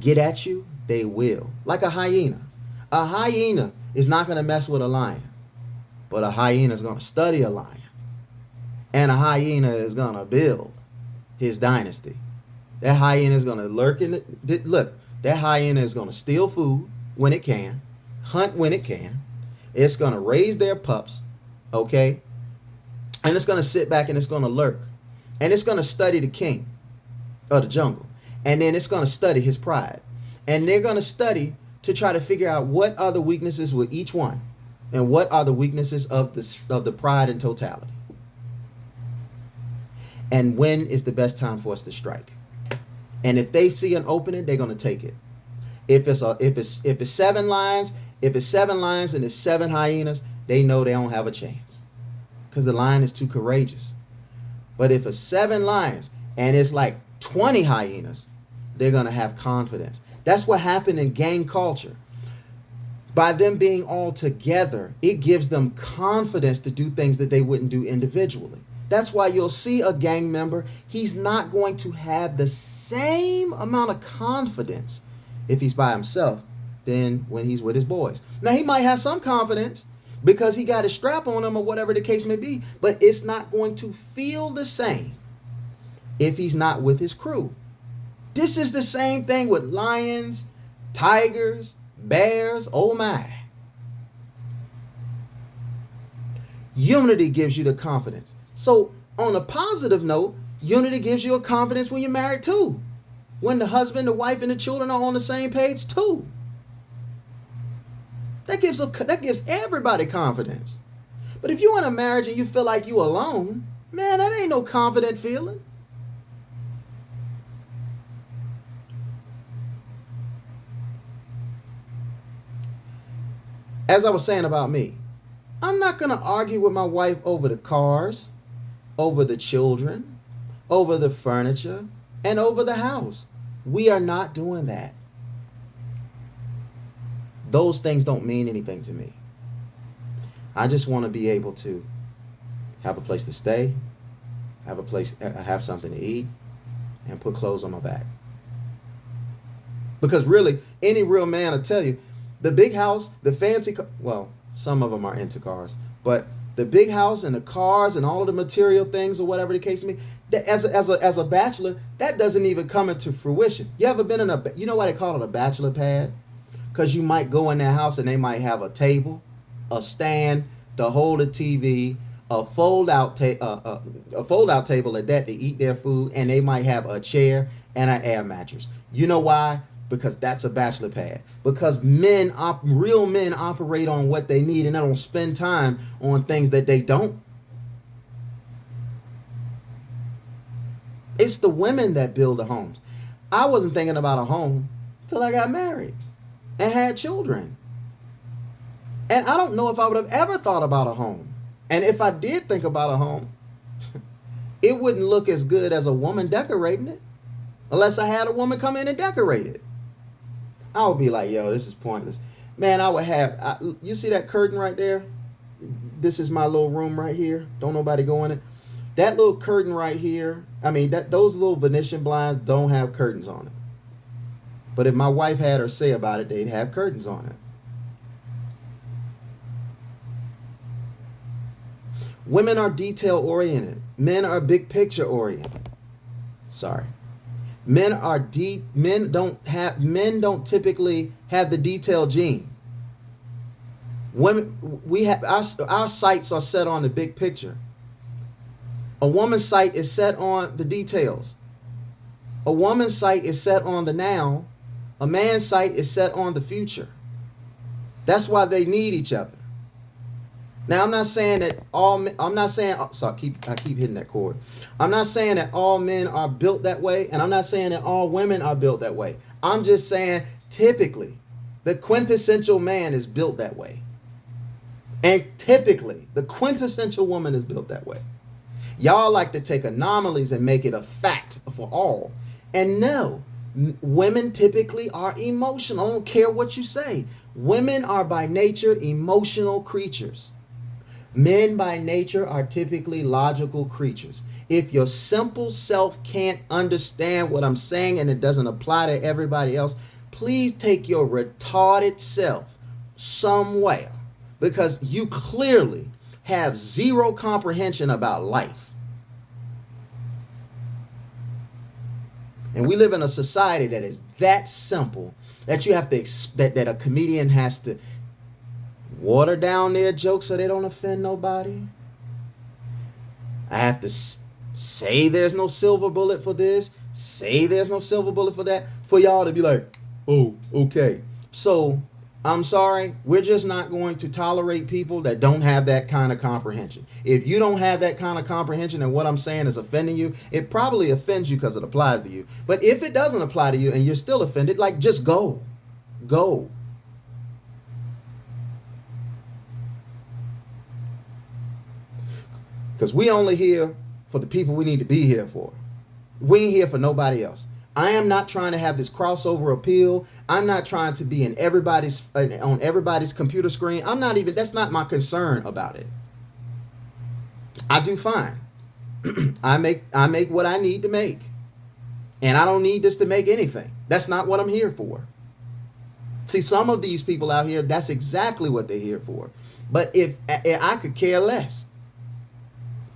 get at you, they will. Like a hyena. A hyena is not going to mess with a lion. But a hyena is going to study a lion. And a hyena is going to build his dynasty. That hyena is going to lurk in it. Look, that hyena is going to steal food when it can, hunt when it can. It's going to raise their pups, okay? And it's going to sit back and it's going to lurk. And it's going to study the king of the jungle. And then it's going to study his pride. And they're going to study to try to figure out what are the weaknesses with each one. And what are the weaknesses of the pride in totality. And when is the best time for us to strike? And if they see an opening, they're going to take it. If it's 7 lions, and it's 7 hyenas, they know they don't have a chance. Because the lion is too courageous. But if it's 7 lions and it's like 20 hyenas, they're going to have confidence. That's what happened in gang culture. By them being all together, it gives them confidence to do things that they wouldn't do individually. That's why you'll see a gang member, he's not going to have the same amount of confidence if he's by himself than when he's with his boys. Now, he might have some confidence because he got his strap on him or whatever the case may be, but it's not going to feel the same if he's not with his crew. This is the same thing with lions, tigers, bears, oh my. Unity gives you the confidence. So on a positive note, unity gives you a confidence when you're married too. When the husband, the wife, and the children are on the same page too. That gives everybody confidence. But if you in a marriage and you feel like you alone, man, that ain't no confident feeling. As I was saying about me, I'm not going to argue with my wife over the cars, over the children, over the furniture, and over the house. We are not doing that. Those things don't mean anything to me. I just want to be able to have a place to stay, have something to eat, and put clothes on my back. Because really, any real man will tell you, the big house, the fancy, well, some of them are into cars, but the big house and the cars and all of the material things or whatever the case may be, as a bachelor, that doesn't even come into fruition. You ever been in you know why they call it a bachelor pad? Because you might go in their house and they might have a table, a stand to hold a TV, a fold-out table at that to eat their food, and they might have a chair and an air mattress. You know why? Because that's a bachelor pad. Because real men operate on what they need and they don't spend time on things that they don't. It's the women that build the homes. I wasn't thinking about a home till I got married and had children. And I don't know if I would have ever thought about a home. And if I did think about a home, it wouldn't look as good as a woman decorating it. Unless I had a woman come in and decorate it. I would be like, yo, this is pointless. Man, I would have, you see that curtain right there? This is my little room right here. Don't nobody go in it. That little curtain right here, those little Venetian blinds don't have curtains on it. But if my wife had her say about it, they'd have curtains on it. Women are detail oriented. Men are big picture oriented. Sorry. Men don't typically have the detail gene. Women, we have our sights are set on the big picture. A woman's sight is set on the details. A woman's sight is set on the now. A man's sight is set on the future. That's why they need each other. Now, I'm not saying that I keep hitting that chord. I'm not saying that all men are built that way, and I'm not saying that all women are built that way. I'm just saying typically the quintessential man is built that way. And typically the quintessential woman is built that way. Y'all like to take anomalies and make it a fact for all. And no, women typically are emotional. I don't care what you say. Women are by nature emotional creatures. Men by nature are typically logical creatures. If your simple self can't understand what I'm saying and it doesn't apply to everybody else, please take your retarded self somewhere, because you clearly have zero comprehension about life. And we live in a society that is that simple that you have to that a comedian has to water down their jokes so they don't offend nobody. I have to say there's no silver bullet for this, say there's no silver bullet for that, for y'all to be like, oh, okay. So I'm sorry, we're just not going to tolerate people that don't have that kind of comprehension. If you don't have that kind of comprehension and what I'm saying is offending you, it probably offends you because it applies to you. But if it doesn't apply to you and you're still offended, like, just go. Go. Because we only here for the people we need to be here for. We ain't here for nobody else. I am not trying to have this crossover appeal. I'm not trying to be on everybody's computer screen. That's not my concern about it. I do fine. I make what I need to make. And I don't need this to make anything. That's not what I'm here for. See, some of these people out here, that's exactly what they're here for. But if I could care less.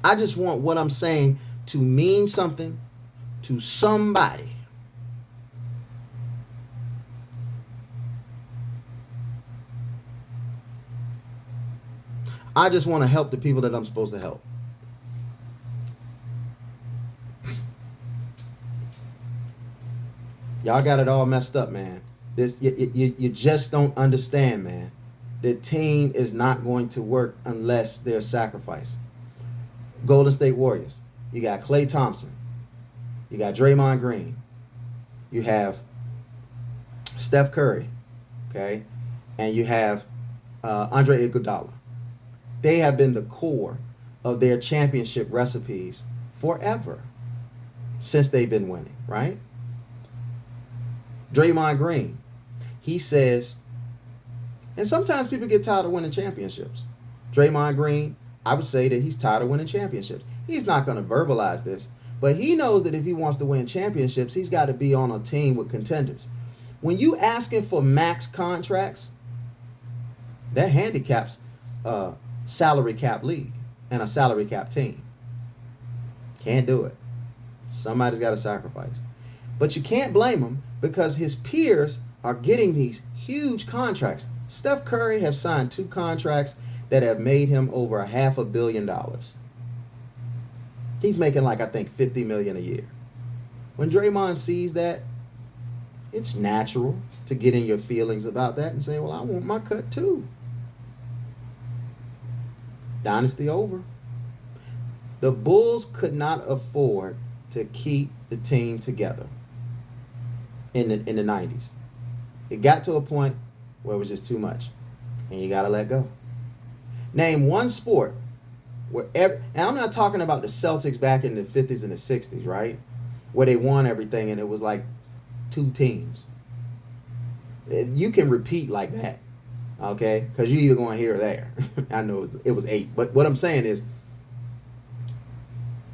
I just want what I'm saying to mean something to somebody. I just want to help the people that I'm supposed to help. Y'all got it all messed up, man. You just don't understand, man. the team is not going to work unless there's sacrifice. Golden State Warriors. You got Klay Thompson. You got Draymond Green. You have Steph Curry. Okay? And you have Andre Iguodala. They have been the core of their championship recipes forever since they've been winning, right? Draymond Green. He says, and sometimes people get tired of winning championships. Draymond Green, I would say that he's tired of winning championships. He's not going to verbalize this, but he knows that if he wants to win championships, he's got to be on a team with contenders. When you asking for max contracts, that handicaps a salary cap league and a salary cap team. Can't do it. Somebody's got to sacrifice. But you can't blame him because his peers are getting these huge contracts. Steph Curry has signed 2 contracts that have made him over $500 million. He's making like, I think, $50 million a year. When Draymond sees that, it's natural to get in your feelings about that and say, well, I want my cut too. Dynasty over. The Bulls could not afford to keep the team together in the 90s. It got to a point where it was just too much, and you got to let go. Name one sport where and I'm not talking about the Celtics back in the 50s and the 60s, right? Where they won everything and it was like 2 teams. You can repeat like that, okay? Because you're either going here or there. I know it was 8, but what I'm saying is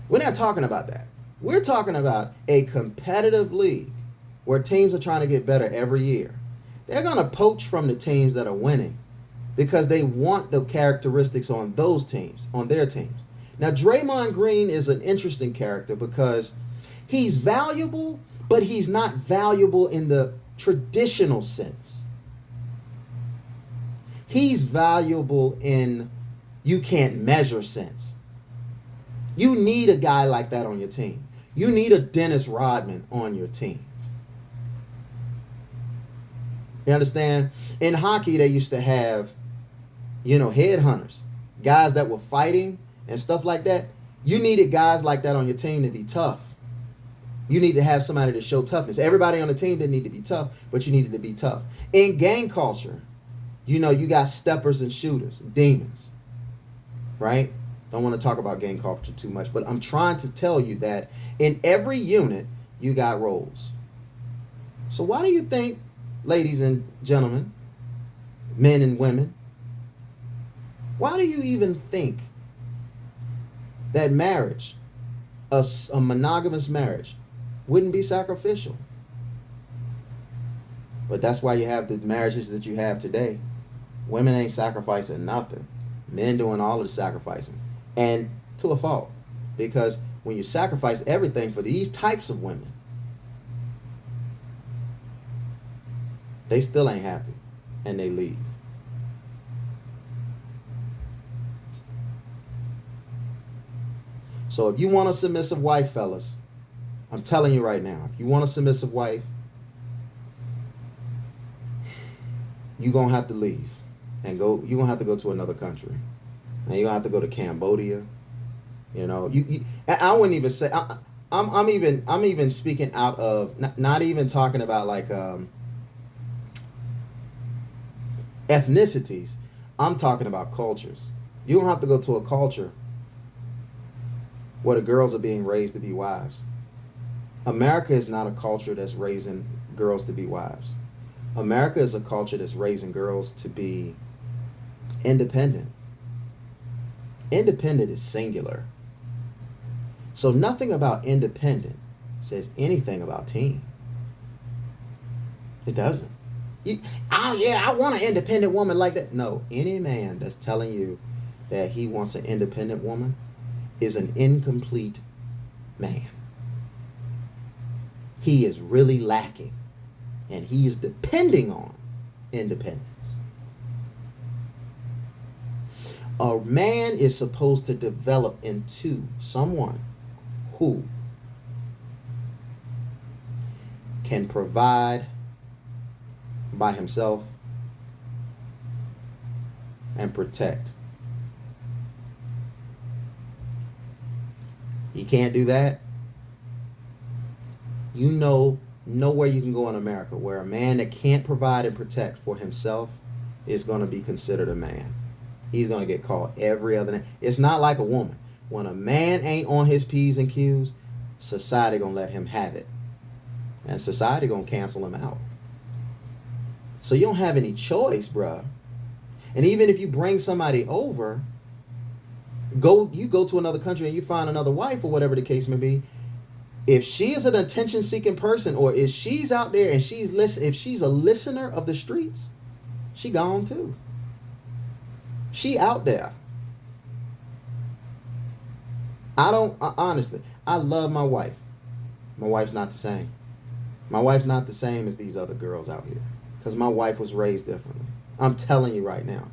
we're not talking about that. We're talking about a competitive league where teams are trying to get better every year. They're going to poach from the teams that are winning because they want the characteristics on those teams, on their teams. Now, Draymond Green is an interesting character because he's valuable, but he's not valuable in the traditional sense. He's valuable in you can't measure sense. You need a guy like that on your team. You need a Dennis Rodman on your team. You understand? In hockey, they used to have, headhunters, guys that were fighting and stuff like that. You needed guys like that on your team to be tough. You need to have somebody to show toughness. Everybody on the team didn't need to be tough, but you needed to be tough. In gang culture, you got steppers and shooters, demons, right? Don't want to talk about gang culture too much, but I'm trying to tell you that in every unit, you got roles. So why do you think, ladies and gentlemen, men and women, why do you even think that marriage, a monogamous marriage, wouldn't be sacrificial? But that's why you have the marriages that you have today. Women ain't sacrificing nothing. Men doing all of the sacrificing. And to a fault. Because when you sacrifice everything for these types of women, they still ain't happy. And they leave. So if you want a submissive wife, fellas, I'm telling you right now, if you want a submissive wife, you're going to have to leave. And you're going to have to go to another country. And you're going to have to go to Cambodia. I wouldn't even say, I'm even speaking out of, not even talking about like ethnicities. I'm talking about cultures. You don't have to go to a culture where the girls are being raised to be wives. America is not a culture that's raising girls to be wives. America is a culture that's raising girls to be independent. Independent is singular. So nothing about independent says anything about team. It doesn't. I want an independent woman like that. No, any man that's telling you that he wants an independent woman is an incomplete man. He is really lacking, and he is depending on independence. A man is supposed to develop into someone who can provide by himself and protect. You can't do that. You know nowhere you can go in America where a man that can't provide and protect for himself is going to be considered a man. He's going to get called every other name. It's not like a woman. When a man ain't on his P's and Q's, society going to let him have it. And society going to cancel him out. So you don't have any choice, bruh. And even if you bring somebody over, you go to another country and you find another wife or whatever the case may be. If she is an attention-seeking person, or if she's out there and if she's a listener of the streets, she gone too. She out there. Honestly, I love my wife. My wife's not the same. My wife's not the same as these other girls out here, because my wife was raised differently. I'm telling you right now.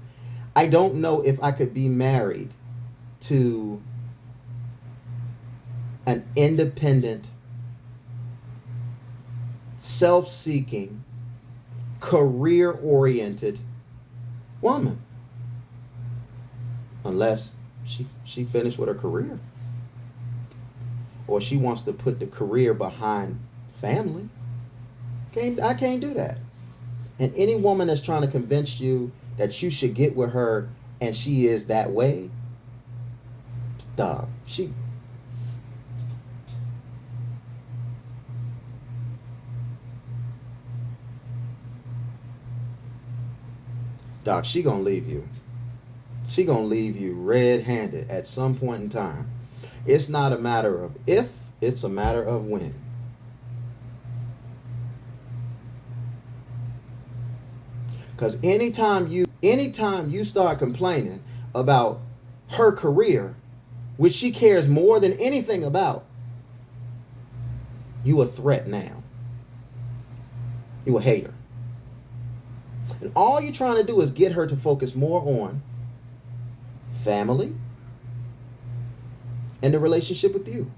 I don't know if I could be married to an independent, self-seeking, career-oriented woman, unless she finished with her career, or she wants to put the career behind family. I can't do that. And any woman that's trying to convince you that you should get with her and she is that way, dog, she gonna leave you. She gonna leave you red-handed at some point in time. It's not a matter of if, it's a matter of when. Because anytime you start complaining about her career, which she cares more than anything about, you a threat now. You a hater. And all you're trying to do is get her to focus more on family and the relationship with you.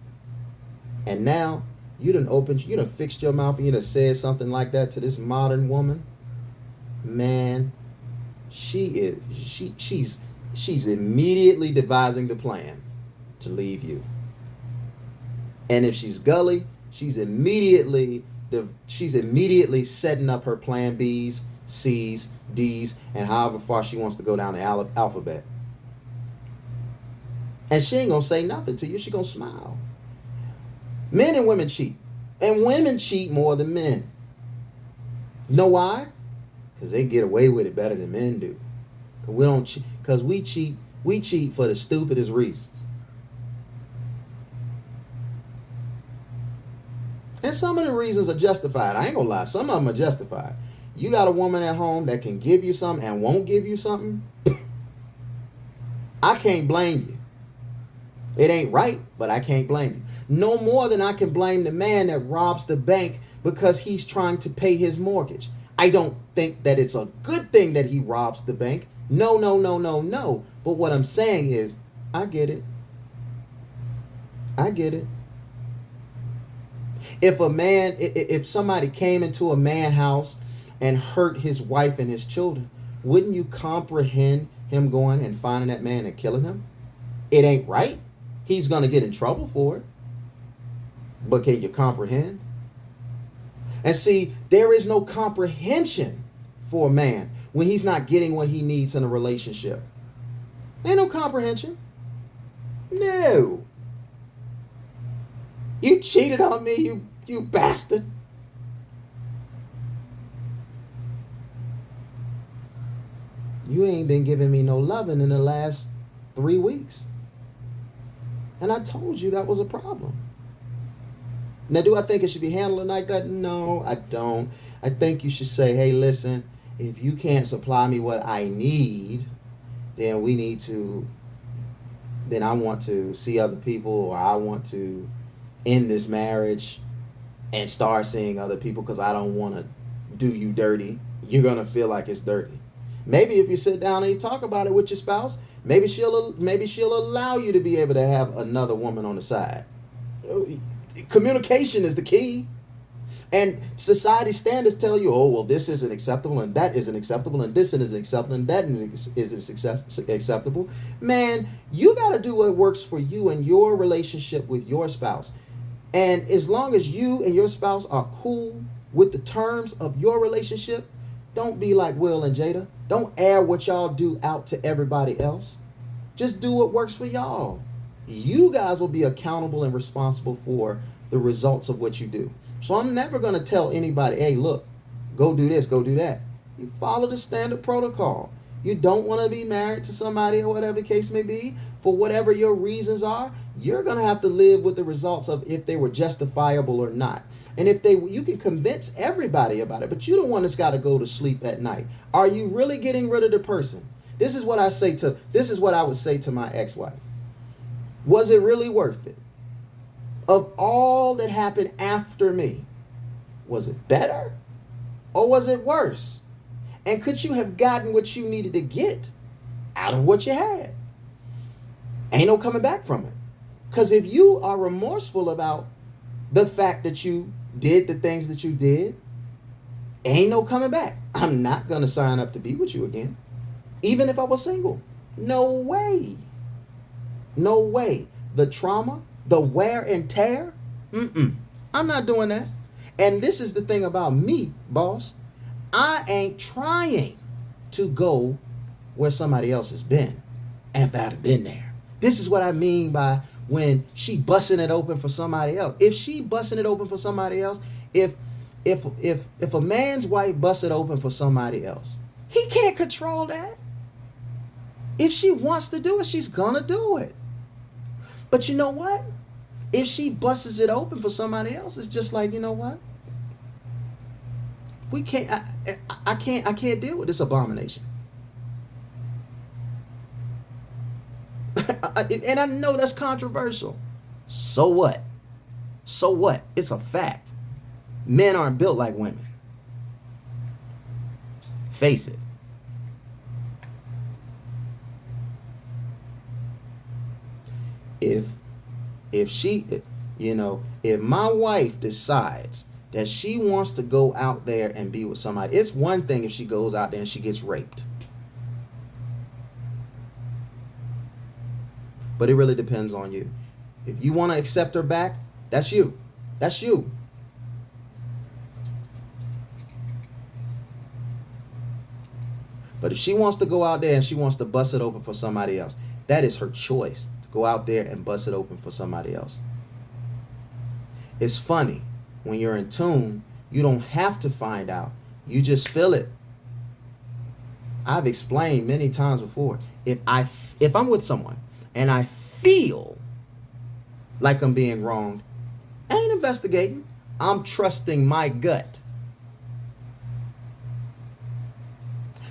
And now you done fixed your mouth and you done said something like that to this modern woman. Man, she's immediately devising the plan to leave you. And if she's gully, she's immediately setting up her plan B's, C's, D's, and however far she wants to go down the alphabet. And she ain't gonna say nothing to you. She gonna smile. Men and women cheat. And women cheat more than men. You know why? Because they get away with it better than men do. Because we cheat for the stupidest reasons. And some of the reasons are justified. I ain't gonna lie, some of them are justified. You got a woman at home that can give you something and won't give you something, I can't blame you. It ain't right, but I can't blame you. No more than I can blame the man that robs the bank because he's trying to pay his mortgage. I don't think that it's a good thing that he robs the bank. No. But what I'm saying is, I get it. If somebody came into a man's house and hurt his wife and his children, wouldn't you comprehend him going and finding that man and killing him? It ain't right. He's going to get in trouble for it. But can you comprehend? And see, there is no comprehension for a man when he's not getting what he needs in a relationship. Ain't no comprehension. No. You cheated on me, you bastard. You ain't been giving me no loving in the last 3 weeks. And I told you that was a problem. Now, do I think it should be handled like that? No, I don't. I think you should say, hey, listen, if you can't supply me what I need, then I want to see other people, or I want to end this marriage and start seeing other people because I don't want to do you dirty. You're going to feel like it's dirty. Maybe if you sit down and you talk about it with your spouse, maybe she'll allow you to be able to have another woman on the side. Communication is the key. And society standards tell you, oh, well, this isn't acceptable, and that isn't acceptable, and this isn't acceptable, and that isn't acceptable. Man, you got to do what works for you and your relationship with your spouse. And as long as you and your spouse are cool with the terms of your relationship, don't be like Will and Jada. Don't air what y'all do out to everybody else. Just do what works for y'all. You guys will be accountable and responsible for the results of what you do. So I'm never going to tell anybody, hey, look, go do this, go do that. You follow the standard protocol. You don't want to be married to somebody or whatever the case may be, for whatever your reasons are, you're going to have to live with the results of if they were justifiable or not. And if they, you can convince everybody about it, but you're the one that's got to go to sleep at night. Are you really getting rid of the person? This is what I would say to my ex-wife. Was it really worth it? Of all that happened after me, was it better or was it worse? And could you have gotten what you needed to get out of what you had? Ain't no coming back from it. Because if you are remorseful about the fact that you did the things that you did, ain't no coming back. I'm not going to sign up to be with you again. Even if I was single. No way. No way. The trauma, the wear and tear, I'm not doing that. And this is the thing about me, boss. I ain't trying to go where somebody else has been after I've been there. This is what I mean by when she busting it open for somebody else. If she busting it open for somebody else, if a man's wife busts it open for somebody else, he can't control that. If she wants to do it, she's gonna do it. But you know what? If she busts it open for somebody else, it's just like, you know what? We can't. I can't deal with this abomination. And I know that's controversial. So what? So what? It's a fact. Men aren't built like women. Face it. If she, if my wife decides that she wants to go out there and be with somebody, it's one thing if she goes out there and she gets raped. But it really depends on you. If you want to accept her back, that's you. That's you. But if she wants to go out there and she wants to bust it open for somebody else, that is her choice. Go out there and bust it open for somebody else. It's funny. When you're in tune, you don't have to find out. You just feel it. I've explained many times before. If I'm with someone and I feel like I'm being wronged, I ain't investigating. I'm trusting my gut.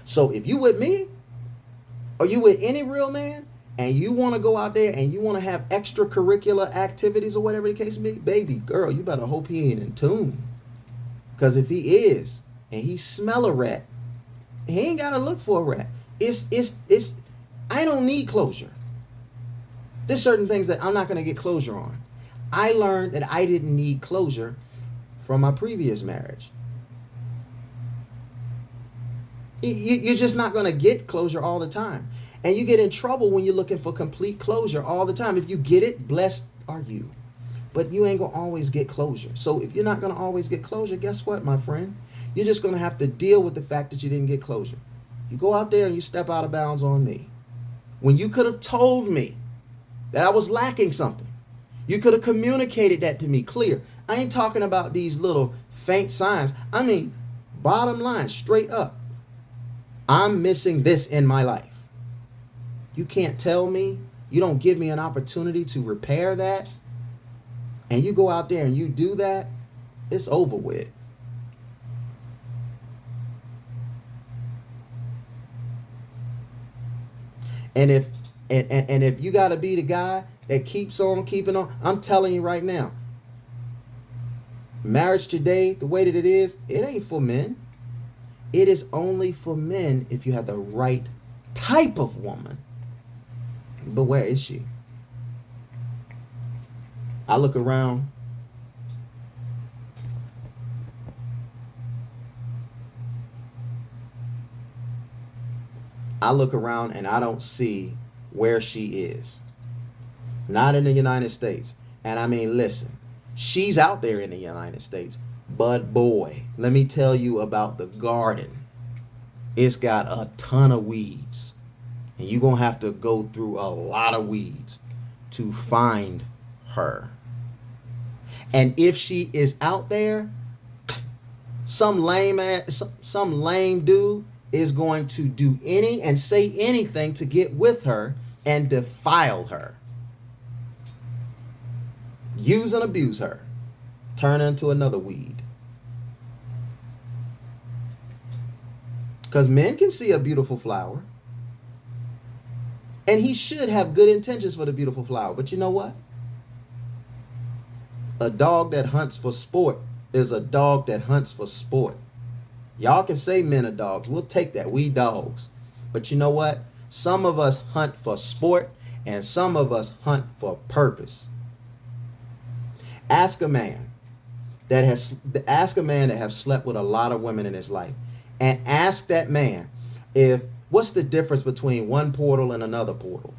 So if you with me, or you with any real man, and you want to go out there and you want to have extracurricular activities or whatever the case may be, baby, girl, you better hope he ain't in tune. Because if he is, and he smell a rat, he ain't got to look for a rat. I don't need closure. There's certain things that I'm not going to get closure on. I learned that I didn't need closure from my previous marriage. You're just not going to get closure all the time. And you get in trouble when you're looking for complete closure all the time. If you get it, blessed are you. But you ain't going to always get closure. So if you're not going to always get closure, guess what, my friend? You're just going to have to deal with the fact that you didn't get closure. You go out there and you step out of bounds on me. When you could have told me that I was lacking something. You could have communicated that to me clear. I ain't talking about these little faint signs. I mean, bottom line, straight up. I'm missing this in my life. You can't tell me, you don't give me an opportunity to repair that, and you go out there and you do that, it's over with. And if you got to be the guy that keeps on keeping on, I'm telling you right now, marriage today, the way that it is, it ain't for men. It is only for men if you have the right type of woman. But where is she? I look around. I look around and I don't see where she is. Not in the United States. And I mean, listen, she's out there in the United States. But boy, let me tell you about the garden. It's got a ton of weeds. And you're going to have to go through a lot of weeds to find her. And if she is out there, some lame dude is going to do any and say anything to get with her and defile her. Use and abuse her. Turn her into another weed. Because men can see a beautiful flower. And he should have good intentions for the beautiful flower. But you know what? A dog that hunts for sport is a dog that hunts for sport. Y'all can say men are dogs. We'll take that. We dogs. But you know what? Some of us hunt for sport and some of us hunt for purpose. Ask a man that has slept with a lot of women in his life, and ask that man what's the difference between one portal and another portal.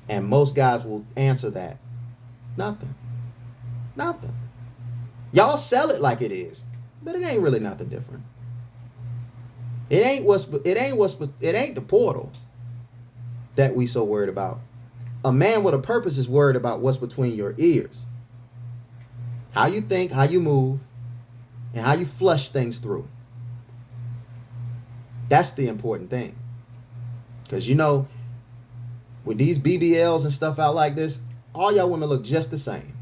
And most guys will answer that. Nothing. Nothing. Y'all sell it like it is, but it ain't really nothing different. It ain't the portal that we so worried about. A man with a purpose is worried about what's between your ears. How you think, how you move, and how you flush things through. That's the important thing. Because you know, with these BBLs and stuff out like this, all y'all women look just the same.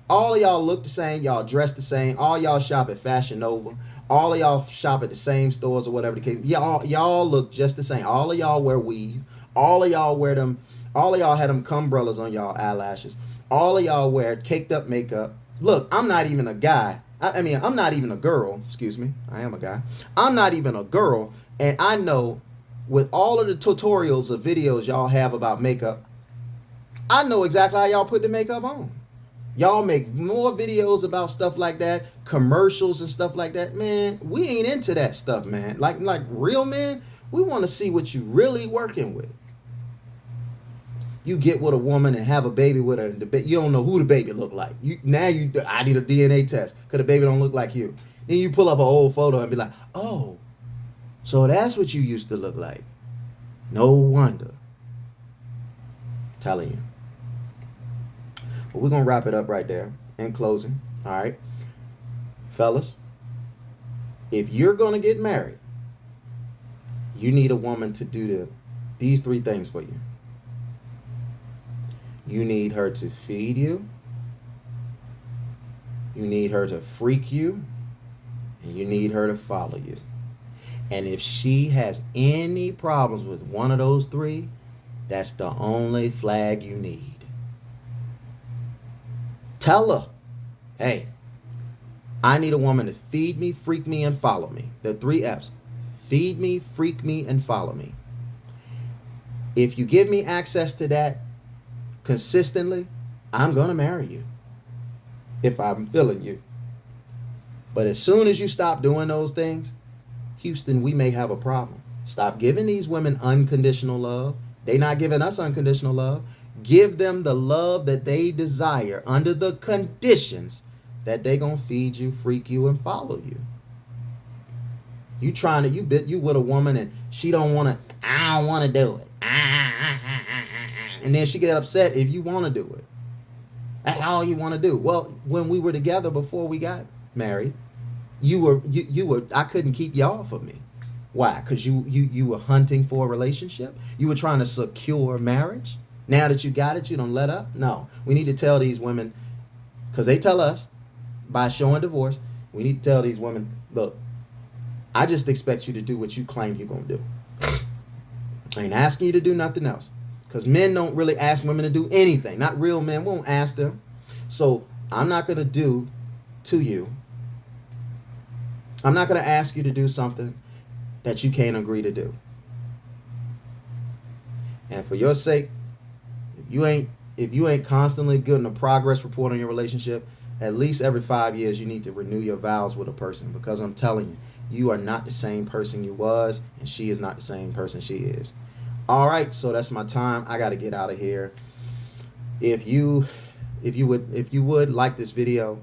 All of y'all look the same. Y'all dress the same. All y'all shop at Fashion Nova. All of y'all shop at the same stores or whatever the case. Y'all look just the same. All of y'all wear weave. All of y'all wear them. All of y'all had them cumbrellas on y'all eyelashes. All of y'all wear caked up makeup. Look, I'm not even a guy. I'm not even a girl. Excuse me. I am a guy. I'm not even a girl. And I know with all of the tutorials or videos y'all have about makeup, I know exactly how y'all put the makeup on. Y'all make more videos about stuff like that, commercials and stuff like that. Man, we ain't into that stuff, man. Like real men, we want to see what you really working with. You get with a woman and have a baby with her, and you don't know who the baby look like. I need a DNA test because the baby don't look like you. Then you pull up an old photo and be like, oh, so that's what you used to look like. No wonder. Telling you. But we're going to wrap it up right there in closing. All right. Fellas, if you're going to get married, you need a woman to do these three things for you. You need her to feed you. You need her to freak you. And you need her to follow you. And if she has any problems with one of those three, that's the only flag you need. Tell her, hey, I need a woman to feed me, freak me, and follow me. The 3 F's. Feed me, freak me, and follow me. If you give me access to that consistently, I'm going to marry you. If I'm feeling you. But as soon as you stop doing those things, Houston, we may have a problem. Stop giving these women unconditional love. They not giving us unconditional love. Give them the love that they desire under the conditions that they gonna feed you, freak you, and follow you. You with a woman and she don't wanna, I don't wanna do it. And then she get upset if you wanna do it. That's all you wanna do. Well, when we were together before we got married, you were I couldn't keep you off of me. Why? Because you were hunting for a relationship? You were trying to secure marriage? Now that you got it, you don't let up? No. We need to tell these women, because they tell us by showing divorce, we need to tell these women, look, I just expect you to do what you claim you're going to do. I ain't asking you to do nothing else. Because men don't really ask women to do anything. Not real men won't ask them. So I'm not going to do to you. I'm not going to ask you to do something that you can't agree to do. And for your sake, if you ain't constantly getting a progress report on your relationship, at least every 5 years you need to renew your vows with a person, because I'm telling you, You are not the same person you was, and she is not the same person she is. All right, so that's my time. I got to get out of here. If you would like this video,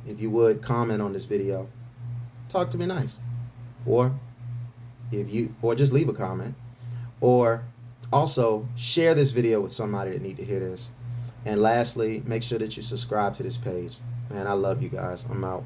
if you would comment on this video, talk to me nice. Or or just leave a comment. Or also share this video with somebody that need to hear this. And lastly, make sure that you subscribe to this page. Man, I love you guys. I'm out.